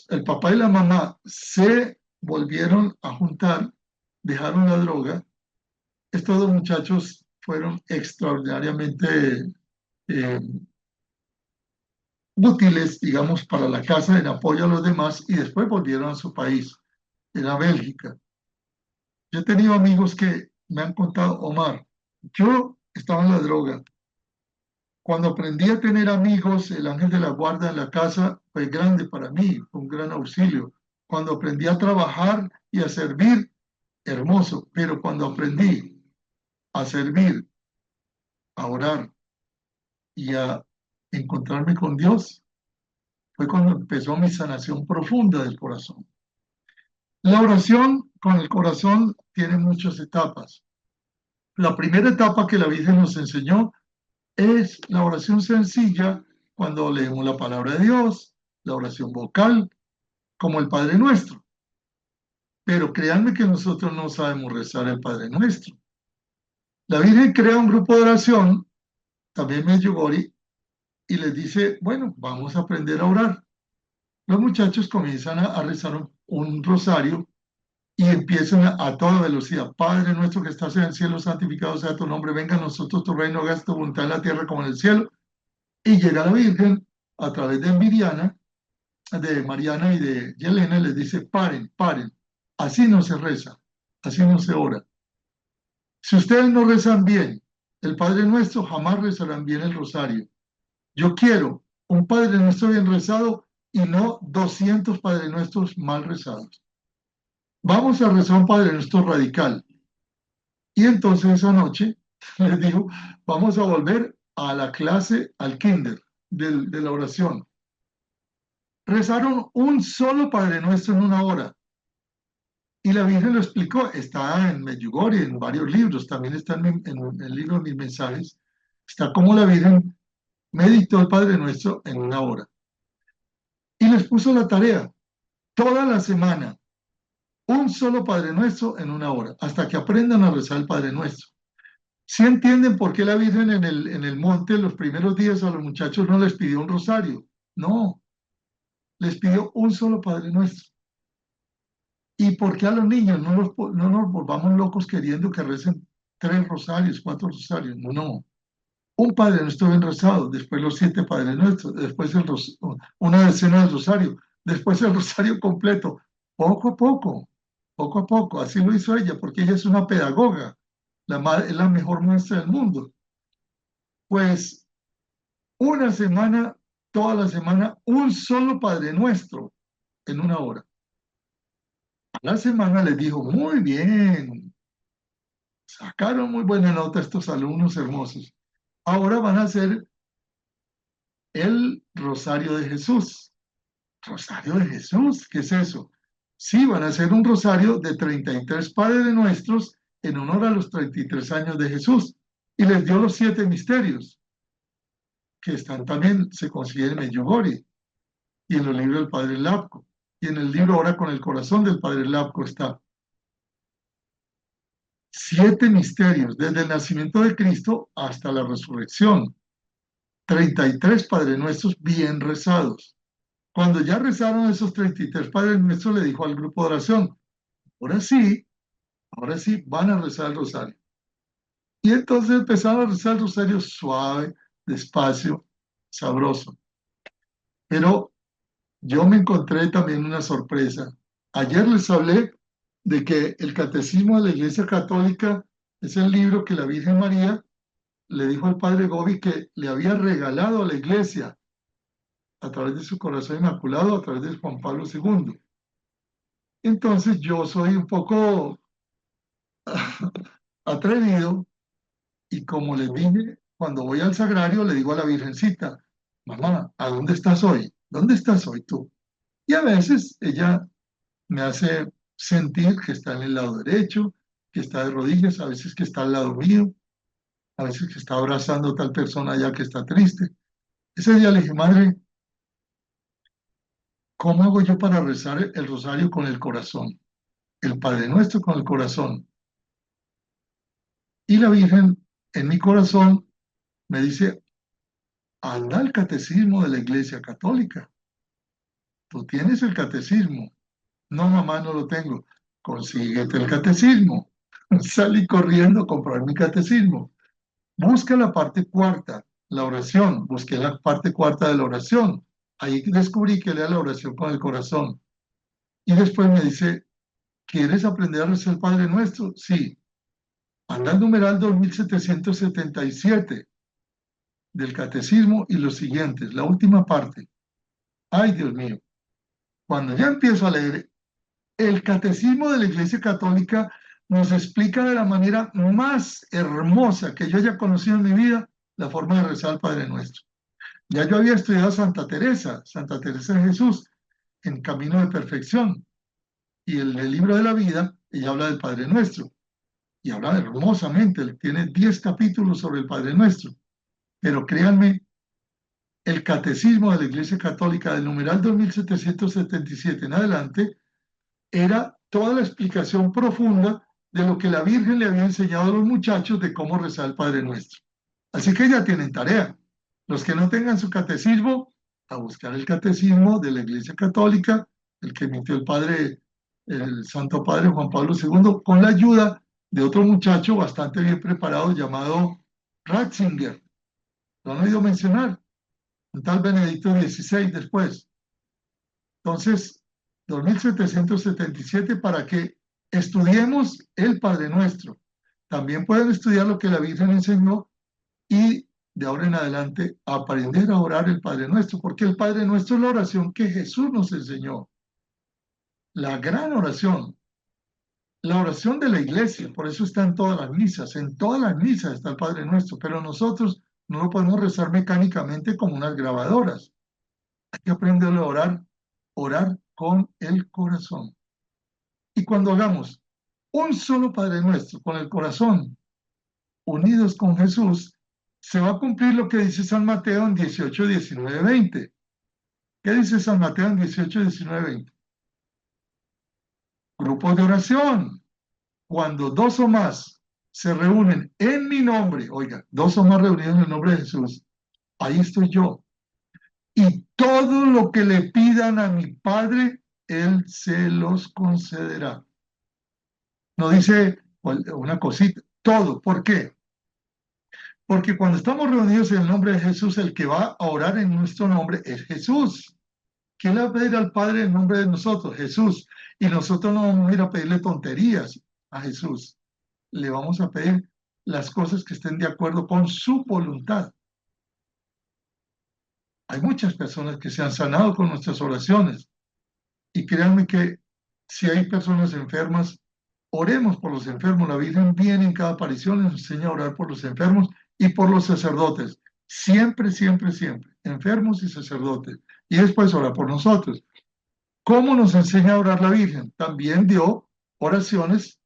Speaker 1: El papá y la mamá se volvieron a juntar, dejaron la droga. Estos dos muchachos fueron extraordinariamente eh, útiles, digamos, para la casa en apoyo a los demás y después volvieron a su país, era Bélgica. Yo he tenido amigos que me han contado, Omar, yo estaba en la droga. Cuando aprendí a tener amigos, el ángel de la guarda en la casa fue grande para mí, fue un gran auxilio. Cuando aprendí a trabajar y a servir, hermoso. Pero cuando aprendí a servir, a orar y a encontrarme con Dios, fue cuando empezó mi sanación profunda del corazón. La oración con el corazón tiene muchas etapas. La primera etapa que la Virgen nos enseñó es la oración sencilla cuando leemos la palabra de Dios, la oración vocal, como el Padre Nuestro. Pero créanme que nosotros no sabemos rezar el Padre Nuestro. La Virgen crea un grupo de oración, también Medjugorje, y les dice, bueno, vamos a aprender a orar. Los muchachos comienzan a rezar un rosario y empiezan a toda velocidad. Padre nuestro que estás en el cielo, santificado sea tu nombre, venga a nosotros tu reino, hagas tu voluntad en la tierra como en el cielo. Y llega la Virgen a través de Miriana, de Mariana y de Yelena, y les dice, paren, paren, así no se reza, así no se ora. Si ustedes no rezan bien el Padre Nuestro, jamás rezarán bien el rosario. Yo quiero un Padre Nuestro bien rezado y no 200 Padre Nuestros mal rezados. Vamos a rezar un Padre Nuestro radical. Y entonces esa noche les digo, vamos a volver a la clase, al kinder de la oración. Rezaron un solo Padre Nuestro en una hora. Y la Virgen lo explicó, está en Medjugorje, en varios libros, también está en el libro de mis mensajes, está como la Virgen meditó el Padre Nuestro en una hora. Y les puso la tarea, toda la semana, un solo Padre Nuestro en una hora, hasta que aprendan a rezar el Padre Nuestro. ¿Sí entienden por qué la Virgen en el monte los primeros días a los muchachos no les pidió un rosario? No, les pidió un solo Padre Nuestro. ¿Y por qué a los niños no nos volvamos locos queriendo que recen 3 rosarios, 4 rosarios? No. Un Padre Nuestro bien rezado, después los 7 Padres Nuestros, después una decena del rosario, después el rosario completo, poco a poco, poco a poco. Así lo hizo ella, porque ella es una pedagoga, es la mejor maestra del mundo. Pues una semana, toda la semana, un solo Padre Nuestro en una hora. A la semana les dijo, muy bien, sacaron muy buena nota estos alumnos hermosos. Ahora van a hacer el Rosario de Jesús. ¿Rosario de Jesús? ¿Qué es eso? Sí, van a hacer un rosario de 33 Padres Nuestros en honor a los 33 años de Jesús. Y les dio los 7 misterios, que están también, se consiguen en Medjugorje y en los libros del Padre Lapco. Y en el libro Ahora con el corazón del Padre Lapco está. 7 misterios, desde el nacimiento de Cristo hasta la resurrección. 33 Padres Nuestros bien rezados. Cuando ya rezaron esos 33 Padres Nuestros, le dijo al grupo de oración, ahora sí, van a rezar el rosario. Y entonces empezaron a rezar el rosario suave, despacio, sabroso. Pero yo me encontré también una sorpresa. Ayer les hablé de que el Catecismo de la Iglesia Católica es el libro que la Virgen María le dijo al padre Gobi que le había regalado a la Iglesia a través de su corazón inmaculado, a través de Juan Pablo II. Entonces yo soy un poco atrevido y como les dije, cuando voy al sagrario le digo a la Virgencita, mamá, ¿a dónde estás hoy? ¿Dónde estás hoy tú? Y a veces ella me hace sentir que está en el lado derecho, que está de rodillas, a veces que está al lado mío, a veces que está abrazando a tal persona ya que está triste. Ese día le dije, madre, ¿cómo hago yo para rezar el rosario con el corazón? El Padre Nuestro con el corazón. Y la Virgen en mi corazón me dice, anda al catecismo de la Iglesia Católica. Tú tienes el catecismo. No, mamá, no lo tengo. Consíguete el catecismo. Salí corriendo a comprar mi catecismo. Busca la parte cuarta, la oración. Busqué la parte cuarta de la oración. Ahí descubrí que era la oración con el corazón. Y después me dice, ¿quieres aprender a rezar el Padre Nuestro? Sí. Anda al numeral 2777 del catecismo y los siguientes, la última parte. Ay, Dios mío. Cuando ya empiezo a leer, el catecismo de la Iglesia Católica nos explica de la manera más hermosa que yo haya conocido en mi vida la forma de rezar al Padre Nuestro. Ya yo había estudiado Santa Teresa de Jesús, en Camino de Perfección, y en el libro de la vida, ella habla del Padre Nuestro, y habla hermosamente, tiene 10 capítulos sobre el Padre Nuestro, pero créanme, el catecismo de la Iglesia Católica del numeral 2777 en adelante, era toda la explicación profunda de lo que la Virgen le había enseñado a los muchachos de cómo rezar el Padre Nuestro. Así que ya tienen tarea. Los que no tengan su catecismo, a buscar el catecismo de la Iglesia Católica, el que emitió el padre el Santo Padre Juan Pablo II, con la ayuda de otro muchacho bastante bien preparado llamado Ratzinger. Lo han oído mencionar, un tal Benedicto XVI después. Entonces, 2777 para que estudiemos el Padre Nuestro. También pueden estudiar lo que la Virgen enseñó y de ahora en adelante aprender a orar el Padre Nuestro, porque el Padre Nuestro es la oración que Jesús nos enseñó, la gran oración, la oración de la iglesia, por eso está en todas las misas está el Padre Nuestro, pero nosotros no lo podemos rezar mecánicamente como unas grabadoras, hay que aprenderlo a orar con el corazón. Y cuando hagamos un solo Padre Nuestro con el corazón, unidos con Jesús, se va a cumplir lo que dice San Mateo en 18, 19, 20. ¿Qué dice San Mateo en 18, 19, 20? Grupos de oración. Cuando dos o más se reúnen en mi nombre, oiga, dos o más reunidos en el nombre de Jesús, ahí estoy yo. Y todo lo que le pidan a mi Padre, Él se los concederá. No dice una cosita, todo. ¿Por qué? Porque cuando estamos reunidos en el nombre de Jesús, el que va a orar en nuestro nombre es Jesús. ¿Quién le va a pedir al Padre en nombre de nosotros? Jesús. Y nosotros no vamos a ir a pedirle tonterías a Jesús. Le vamos a pedir las cosas que estén de acuerdo con su voluntad. Hay muchas personas que se han sanado con nuestras oraciones. Y créanme que si hay personas enfermas, oremos por los enfermos. La Virgen viene en cada aparición y nos enseña a orar por los enfermos y por los sacerdotes. Siempre, siempre, siempre. Enfermos y sacerdotes. Y después ora por nosotros. ¿Cómo nos enseña a orar la Virgen? También dio oraciones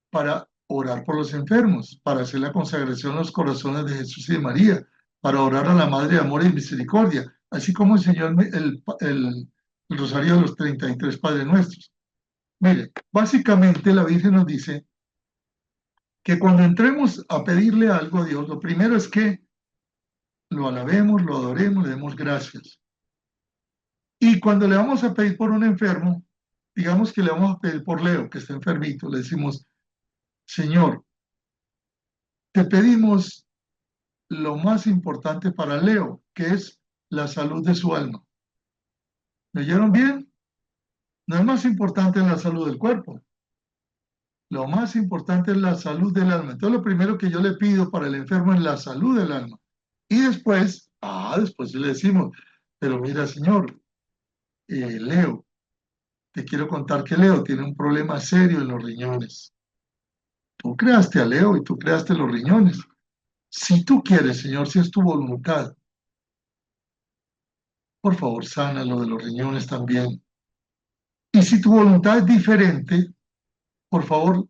Speaker 1: para orar por los enfermos, para hacer la consagración a los corazones de Jesús y de María, para orar a la Madre de Amor y Misericordia, así como enseñó el Rosario de los 33 Padres Nuestros. Mire, básicamente la Virgen nos dice que cuando entremos a pedirle algo a Dios, lo primero es que lo alabemos, lo adoremos, le demos gracias. Y cuando le vamos a pedir por un enfermo, digamos que le vamos a pedir por Leo, que está enfermito, le decimos, Señor, te pedimos lo más importante para Leo, que es la salud de su alma. ¿Me oyeron bien? No es más importante la salud del cuerpo. Lo más importante es la salud del alma. Entonces, lo primero que yo le pido para el enfermo es la salud del alma. Y después le decimos, pero mira, Señor, Leo, te quiero contar que Leo tiene un problema serio en los riñones. Tú creaste a Leo y tú creaste los riñones. Si tú quieres, Señor, si es tu voluntad, por favor, sánalo de los riñones también. Y si tu voluntad es diferente, por favor,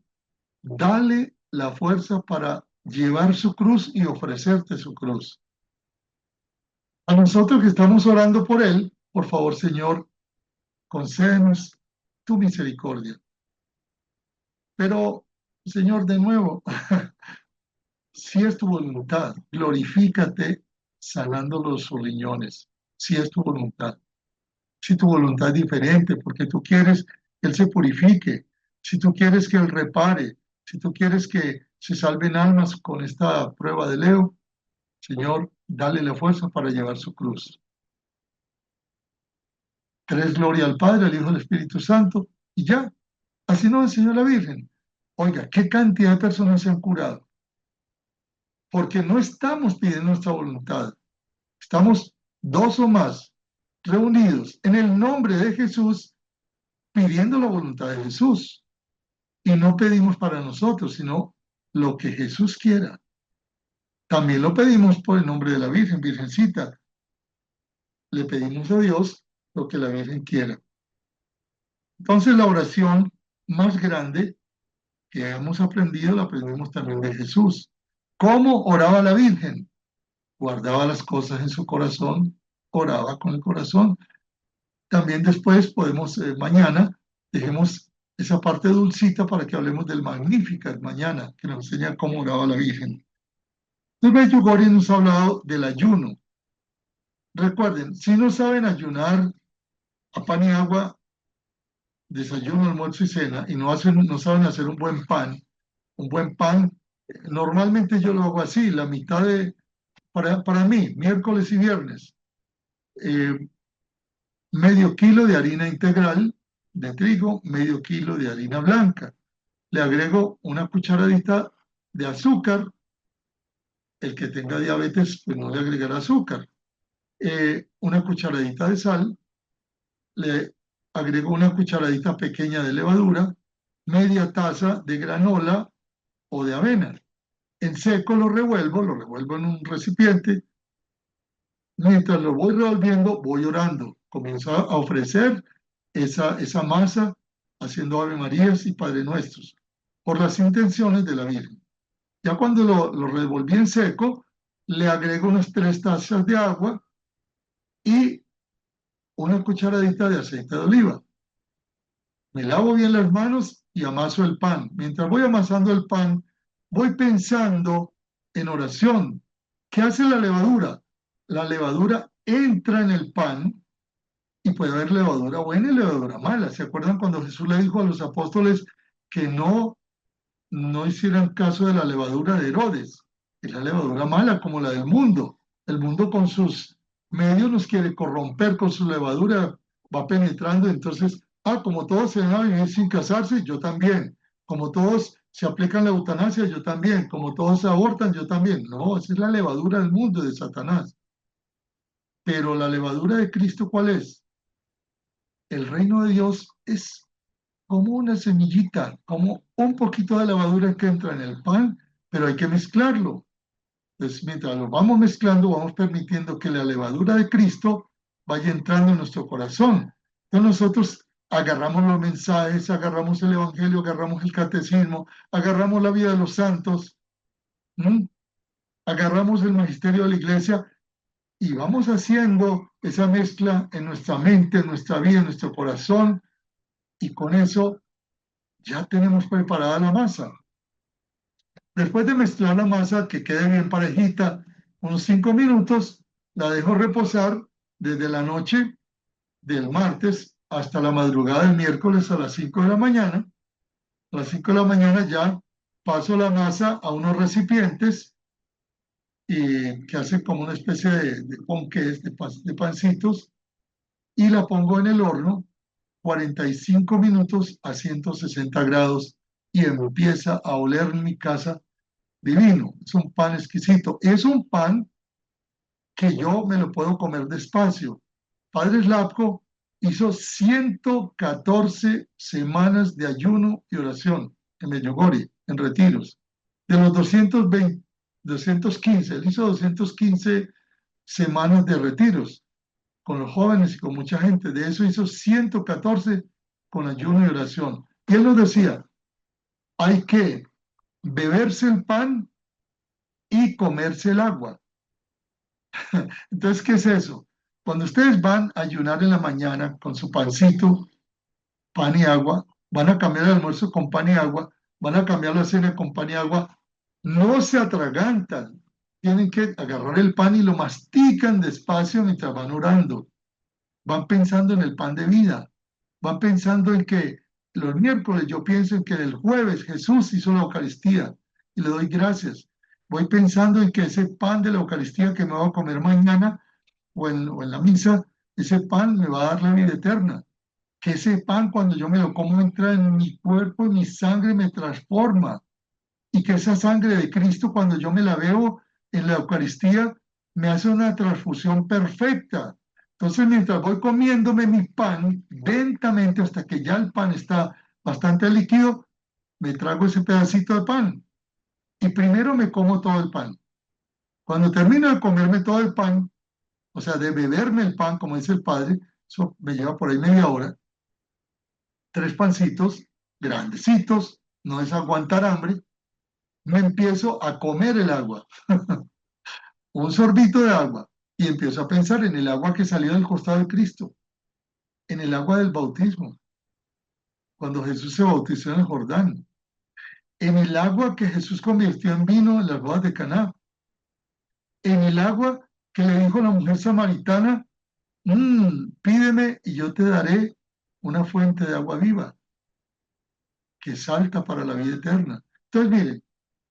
Speaker 1: dale la fuerza para llevar su cruz y ofrecerte su cruz. A nosotros que estamos orando por él, por favor, Señor, concédenos tu misericordia. Pero, Señor, de nuevo, si es tu voluntad, glorifícate sanando los riñones, si es tu voluntad. Si tu voluntad es diferente, porque tú quieres que Él se purifique, si tú quieres que Él repare, si tú quieres que se salven almas con esta prueba de Leo, Señor, dale la fuerza para llevar su cruz. Tres gloria al Padre, al Hijo y al Espíritu Santo, y ya. Así nos enseñó la Virgen. Oiga, ¿qué cantidad de personas se han curado? Porque no estamos pidiendo nuestra voluntad. Estamos dos o más reunidos en el nombre de Jesús, pidiendo la voluntad de Jesús. Y no pedimos para nosotros, sino lo que Jesús quiera. También lo pedimos por el nombre de la Virgen, Virgencita. Le pedimos a Dios lo que la Virgen quiera. Entonces la oración más grande que hemos aprendido, la aprendimos también de Jesús. ¿Cómo oraba la Virgen? Guardaba las cosas en su corazón, oraba con el corazón. También después podemos, mañana, dejemos esa parte dulcita para que hablemos del Magnificat mañana, que nos enseña cómo oraba la Virgen. El Medjugorje nos ha hablado del ayuno. Recuerden, si no saben ayunar a pan y agua, desayuno, almuerzo y cena, y no saben hacer un buen pan, normalmente yo lo hago así, la mitad para mí, miércoles y viernes, eh, medio kilo de harina integral de trigo, medio kilo de harina blanca. Le agrego una cucharadita de azúcar. El que tenga diabetes, pues no le agregará azúcar. Una cucharadita de sal, le agrego una cucharadita pequeña de levadura, media taza de granola o de avena. En seco lo revuelvo en un recipiente. Mientras lo voy revolviendo, voy orando. Comienzo a ofrecer esa masa, haciendo Ave Marías y Padre Nuestros, por las intenciones de la Virgen. Ya cuando lo revolví en seco, le agrego unas 3 tazas de agua y una cucharadita de aceite de oliva. Me lavo bien las manos y amaso el pan. Mientras voy amasando el pan, voy pensando en oración. ¿Qué hace la levadura? La levadura entra en el pan y puede haber levadura buena y levadura mala. ¿Se acuerdan cuando Jesús le dijo a los apóstoles que no hicieran caso de la levadura de Herodes? Es la levadura mala como la del mundo. El mundo con sus medios nos quiere corromper, con su levadura va penetrando. Entonces, como todos se van a vivir sin casarse, yo también. Como todos se aplican la eutanasia, yo también. Como todos se abortan, yo también. No, esa es la levadura del mundo de Satanás. Pero la levadura de Cristo, ¿cuál es? El reino de Dios es como una semillita, como un poquito de levadura que entra en el pan, pero hay que mezclarlo. Entonces, mientras lo vamos mezclando, vamos permitiendo que la levadura de Cristo vaya entrando en nuestro corazón. Entonces nosotros agarramos los mensajes, agarramos el Evangelio, agarramos el catecismo, agarramos la vida de los santos, ¿m? Agarramos el magisterio de la iglesia y vamos haciendo esa mezcla en nuestra mente, en nuestra vida, en nuestro corazón, y con eso ya tenemos preparada la masa. Después de mezclar la masa, que quede bien parejita, unos 5 minutos, la dejo reposar desde la noche del martes hasta la madrugada del miércoles a las 5 de la mañana. A las 5 de la mañana ya paso la masa a unos recipientes que hacen como una especie de ponqués, de pancitos, y la pongo en el horno 45 minutos a 160 grados y empieza a oler en mi casa divino. Es un pan exquisito. Es un pan que yo me lo puedo comer despacio. Padre Slapko hizo 114 semanas de ayuno y oración en Medjugorje, en retiros. De los 215, él hizo 215 semanas de retiros con los jóvenes y con mucha gente. De eso hizo 114 con ayuno y oración. Y él nos decía, hay que beberse el pan y comerse el agua. Entonces, ¿qué es eso? Cuando ustedes van a ayunar en la mañana con su pancito, pan y agua, van a cambiar el almuerzo con pan y agua, van a cambiar la cena con pan y agua, no se atragantan. Tienen que agarrar el pan y lo mastican despacio mientras van orando. Van pensando en el pan de vida. Van pensando en que los miércoles yo pienso en que el jueves Jesús hizo la Eucaristía y le doy gracias. Voy pensando en que ese pan de la Eucaristía que me voy a comer mañana o en la misa, ese pan me va a dar la vida eterna. Que ese pan cuando yo me lo como entra en mi cuerpo y mi sangre me transforma. Y que esa sangre de Cristo cuando yo me la veo en la Eucaristía me hace una transfusión perfecta. Entonces mientras voy comiéndome mi pan lentamente hasta que ya el pan está bastante líquido, me trago ese pedacito de pan. Y primero me como todo el pan. Cuando termino de comerme todo el pan, o sea, de beberme el pan, como dice el padre, eso me lleva por ahí media hora, 3 pancitos grandecitos, no es aguantar hambre, me empiezo a comer el agua, un sorbito de agua, y empiezo a pensar en el agua que salió del costado de Cristo, en el agua del bautismo, cuando Jesús se bautizó en el Jordán, en el agua que Jesús convirtió en vino en las bodas de Caná, en el agua que le dijo la mujer samaritana, pídeme y yo te daré una fuente de agua viva que salta para la vida eterna. Entonces, miren,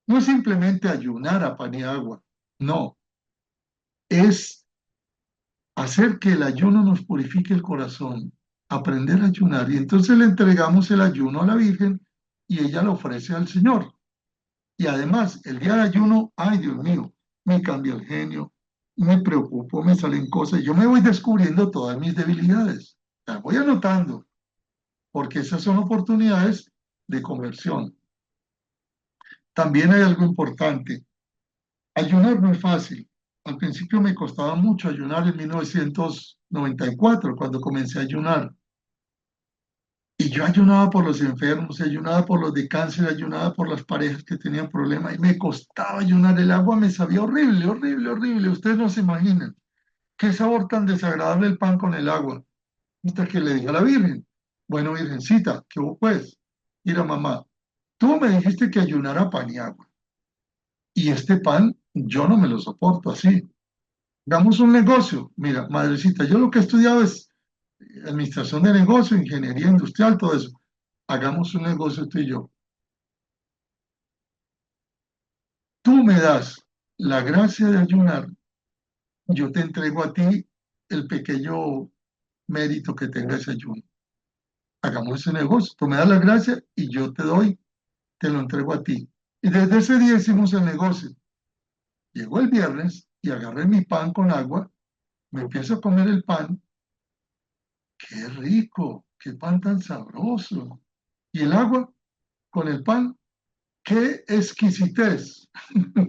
Speaker 1: no es simplemente ayunar a pan y agua, no, es hacer que el ayuno nos purifique el corazón, aprender a ayunar. Y entonces le entregamos el ayuno a la Virgen y ella lo ofrece al Señor. Y además, el día de ayuno, ay Dios mío, me cambia el genio, me preocupo, me salen cosas, yo me voy descubriendo todas mis debilidades, las voy anotando, porque esas son oportunidades de conversión. También hay algo importante, ayunar no es fácil. Al principio me costaba mucho ayunar en 1994, cuando comencé a ayunar. Y yo ayunaba por los enfermos, ayunaba por los de cáncer, ayunaba por las parejas que tenían problemas y me costaba ayunar. El agua me sabía horrible, horrible, horrible. Ustedes no se imaginan qué sabor tan desagradable el pan con el agua. Hasta que le dije a la Virgen, bueno, Virgencita, ¿qué hubo pues? Mira, mamá, tú me dijiste que ayunara pan y agua. Y este pan yo no me lo soporto así. Hagamos un negocio. Mira, madrecita, yo lo que he estudiado es administración de negocio, ingeniería industrial, todo eso. Hagamos un negocio tú y yo. Tú me das la gracia de ayunar, yo te entrego a ti el pequeño mérito que tenga ese ayuno. Hagamos ese negocio. Tú me das la gracia y yo te doy, te lo entrego a ti. Y desde ese día hicimos el negocio. Llegó el viernes y agarré mi pan con agua, me empiezo a comer el pan. ¡Qué rico! ¡Qué pan tan sabroso! Y el agua con el pan, ¡qué exquisitez!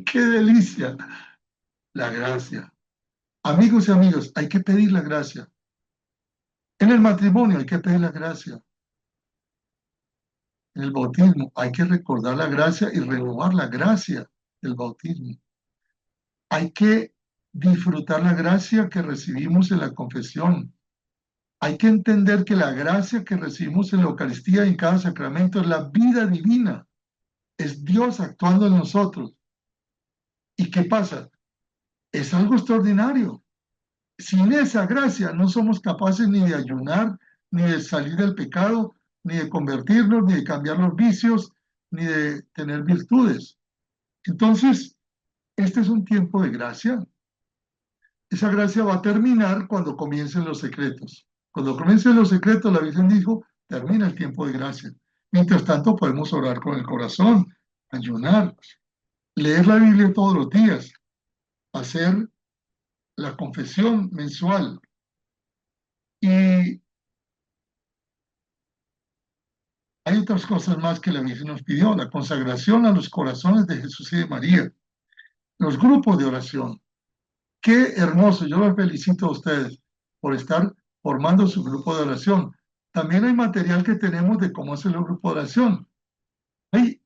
Speaker 1: ¡Qué delicia! La gracia. Amigos y amigos, hay que pedir la gracia. En el matrimonio hay que pedir la gracia. En el bautismo hay que recordar la gracia y renovar la gracia del bautismo. Hay que disfrutar la gracia que recibimos en la confesión. Hay que entender que la gracia que recibimos en la Eucaristía y en cada sacramento es la vida divina. Es Dios actuando en nosotros. ¿Y qué pasa? Es algo extraordinario. Sin esa gracia no somos capaces ni de ayunar, ni de salir del pecado, ni de convertirnos, ni de cambiar los vicios, ni de tener virtudes. Entonces, este es un tiempo de gracia. Esa gracia va a terminar cuando comiencen los secretos. Cuando comiencen los secretos, la Virgen dijo, termina el tiempo de gracia. Mientras tanto, podemos orar con el corazón, ayunar, leer la Biblia todos los días, hacer la confesión mensual. Y hay otras cosas más que la Virgen nos pidió, la consagración a los corazones de Jesús y de María, los grupos de oración. Qué hermoso, yo los felicito a ustedes por estar formando su grupo de oración. También hay material que tenemos de cómo hacer los grupos de oración. Hay,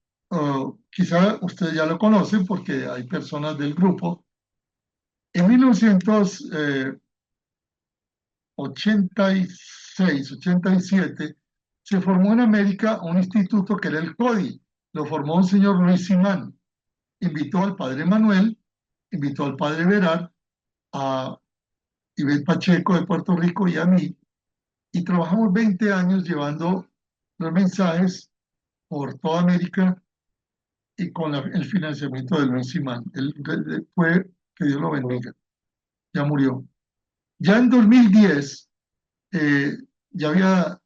Speaker 1: quizá ustedes ya lo conocen porque hay personas del grupo. En 1986, 87, se formó en América un instituto que era el CODI. Lo formó un señor Luis Simán. Invitó al padre Manuel, invitó al padre Verar, a Ibel Pacheco de Puerto Rico y a mí, y trabajamos 20 años llevando los mensajes por toda América y con el financiamiento de Luis Simán. Él fue, que Dios lo bendiga, ya murió. Ya en 2010, ya había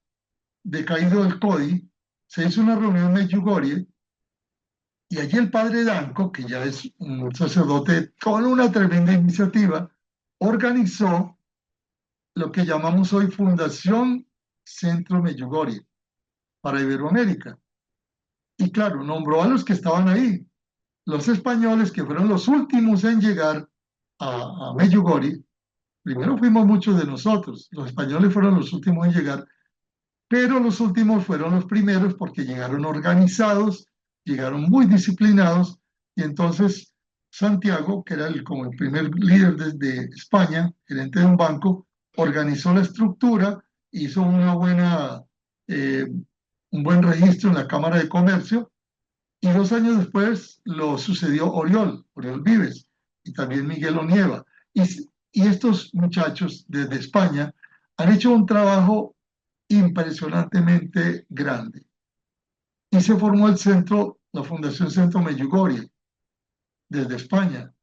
Speaker 1: decaído el CODI, se hizo una reunión en Medjugorje y allí el padre Danco, que ya es un sacerdote con una tremenda iniciativa, organizó lo que llamamos hoy Fundación Centro Medjugorje para Iberoamérica. Y claro, nombró a los que estaban ahí, los españoles que fueron los últimos en llegar a Medjugorje. Primero fuimos muchos de nosotros, los españoles fueron los últimos en llegar, pero los últimos fueron los primeros porque llegaron organizados, llegaron muy disciplinados, y entonces Santiago, que era como el primer líder de España, gerente de un banco, organizó la estructura, hizo un buen registro en la Cámara de Comercio, y 2 años después lo sucedió Oriol Vives, y también Miguel Onieva. Y estos muchachos desde España han hecho un trabajo impresionantemente grande. Y se formó el centro, la Fundación Centro Medjugorje, desde España,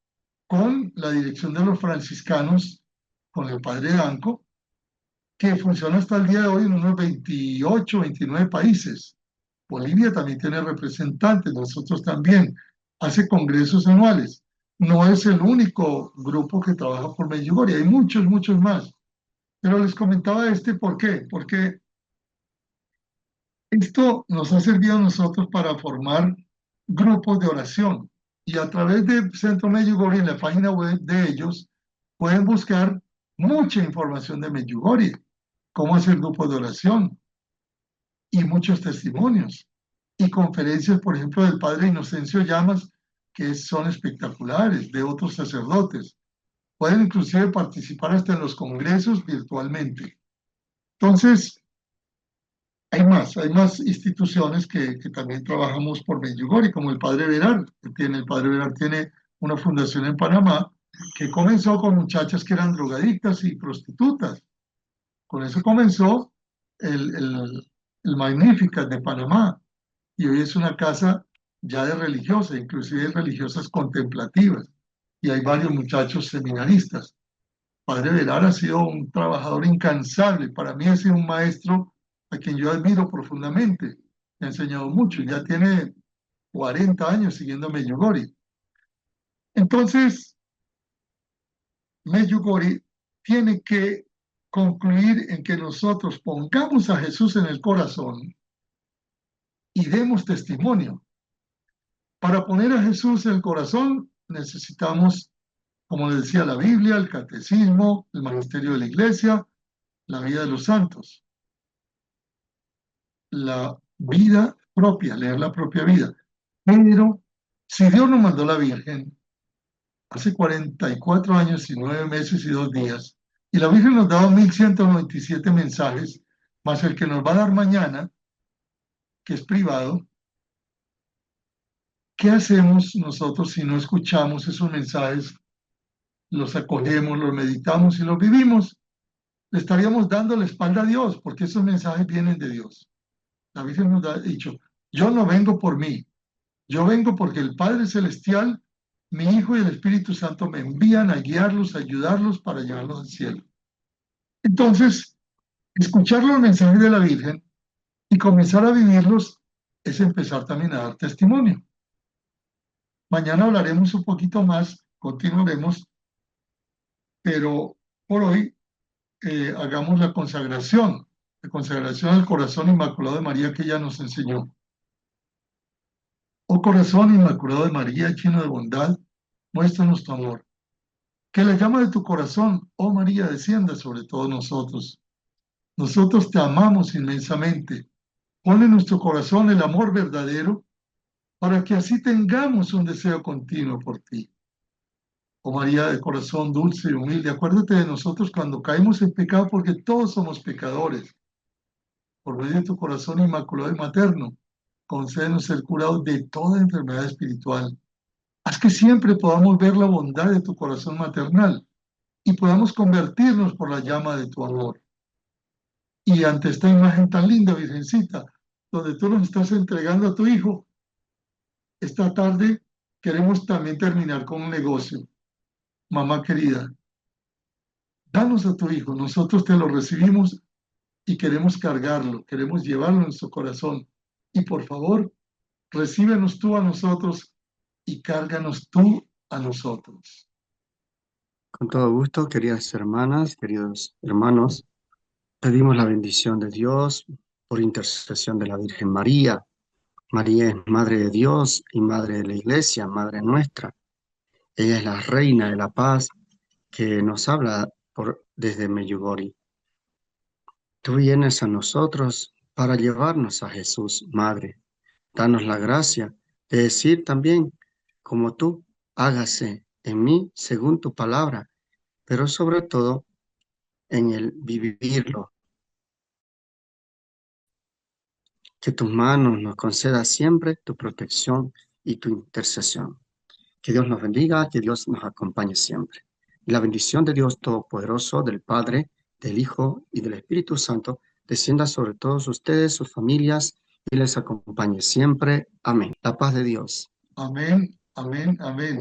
Speaker 1: con la dirección de los franciscanos, con el padre Danco, que funciona hasta el día de hoy en unos 28, 29 países. Bolivia también tiene representantes, nosotros también. Hace congresos anuales. No es el único grupo que trabaja por Medjugorje, hay muchos, muchos más. Pero les comentaba ¿por qué? Porque esto nos ha servido a nosotros para formar grupos de oración. Y a través de Centro Medjugorje, en la página web de ellos, pueden buscar mucha información de Medjugorje, cómo hacer grupos de oración y muchos testimonios. Y conferencias, por ejemplo, del padre Inocencio Llamas, que son espectaculares, de otros sacerdotes. Pueden inclusive participar hasta en los congresos virtualmente. Entonces, hay más instituciones que también trabajamos por Medjugorje, como el Padre Velar, el Padre Velar tiene una fundación en Panamá que comenzó con muchachas que eran drogadictas y prostitutas. Con eso comenzó el Magnificat de Panamá, y hoy es una casa ya de religiosas, inclusive religiosas contemplativas, y hay varios muchachos seminaristas. Padre Velar ha sido un trabajador incansable. Para mí ha sido un maestro a quien yo admiro profundamente. Me ha enseñado mucho. Ya tiene 40 años siguiendo Medjugorje. Entonces, Medjugorje tiene que concluir en que nosotros pongamos a Jesús en el corazón y demos testimonio. Para poner a Jesús en el corazón necesitamos, como le decía la Biblia, el catecismo, el magisterio de la iglesia, la vida de los santos, la vida propia, leer la propia vida. Pero si Dios nos mandó la Virgen hace 44 años y 9 meses y 2 días, y la Virgen nos daba 1197 mensajes, más el que nos va a dar mañana, que es privado, ¿qué hacemos nosotros si no escuchamos esos mensajes, los acogemos, los meditamos y los vivimos? Le estaríamos dando la espalda a Dios, porque esos mensajes vienen de Dios. La Virgen nos ha dicho, yo no vengo por mí, yo vengo porque el Padre Celestial, mi Hijo y el Espíritu Santo me envían a guiarlos, a ayudarlos para llevarlos al cielo. Entonces, escuchar los mensajes de la Virgen y comenzar a vivirlos es empezar también a dar testimonio. Mañana hablaremos un poquito más, continuaremos, pero por hoy hagamos la consagración al corazón inmaculado de María que ella nos enseñó. Oh corazón inmaculado de María, lleno de bondad, muéstranos tu amor. Que la llama de tu corazón, oh María, descienda sobre todos nosotros. Nosotros te amamos inmensamente. Pon en nuestro corazón el amor verdadero para que así tengamos un deseo continuo por ti. Oh María de corazón dulce y humilde, acuérdate de nosotros cuando caemos en pecado, porque todos somos pecadores. Por medio de tu corazón inmaculado y materno, concédenos ser curados de toda enfermedad espiritual. Haz que siempre podamos ver la bondad de tu corazón maternal y podamos convertirnos por la llama de tu amor. Y ante esta imagen tan linda, Virgencita, donde tú nos estás entregando a tu Hijo, esta tarde queremos también terminar con un negocio. Mamá querida, danos a tu Hijo, nosotros te lo recibimos y queremos cargarlo, queremos llevarlo en nuestro corazón. Y por favor, recíbenos tú a nosotros y cárganos tú a nosotros.
Speaker 2: Con todo gusto, queridas hermanas, queridos hermanos, pedimos la bendición de Dios por intercesión de la Virgen María. María es Madre de Dios y Madre de la Iglesia, Madre nuestra. Ella es la Reina de la Paz que nos habla desde Medjugorje. Tú vienes a nosotros para llevarnos a Jesús, Madre. Danos la gracia de decir también, como tú, hágase en mí según tu palabra, pero sobre todo en el vivirlo. Que tus manos nos conceda siempre tu protección y tu intercesión. Que Dios nos bendiga, que Dios nos acompañe siempre. Y la bendición de Dios Todopoderoso, del Padre, del Hijo y del Espíritu Santo, descienda sobre todos ustedes, sus familias, y les acompañe siempre. Amén. La paz de Dios.
Speaker 1: Amén, amén, amén.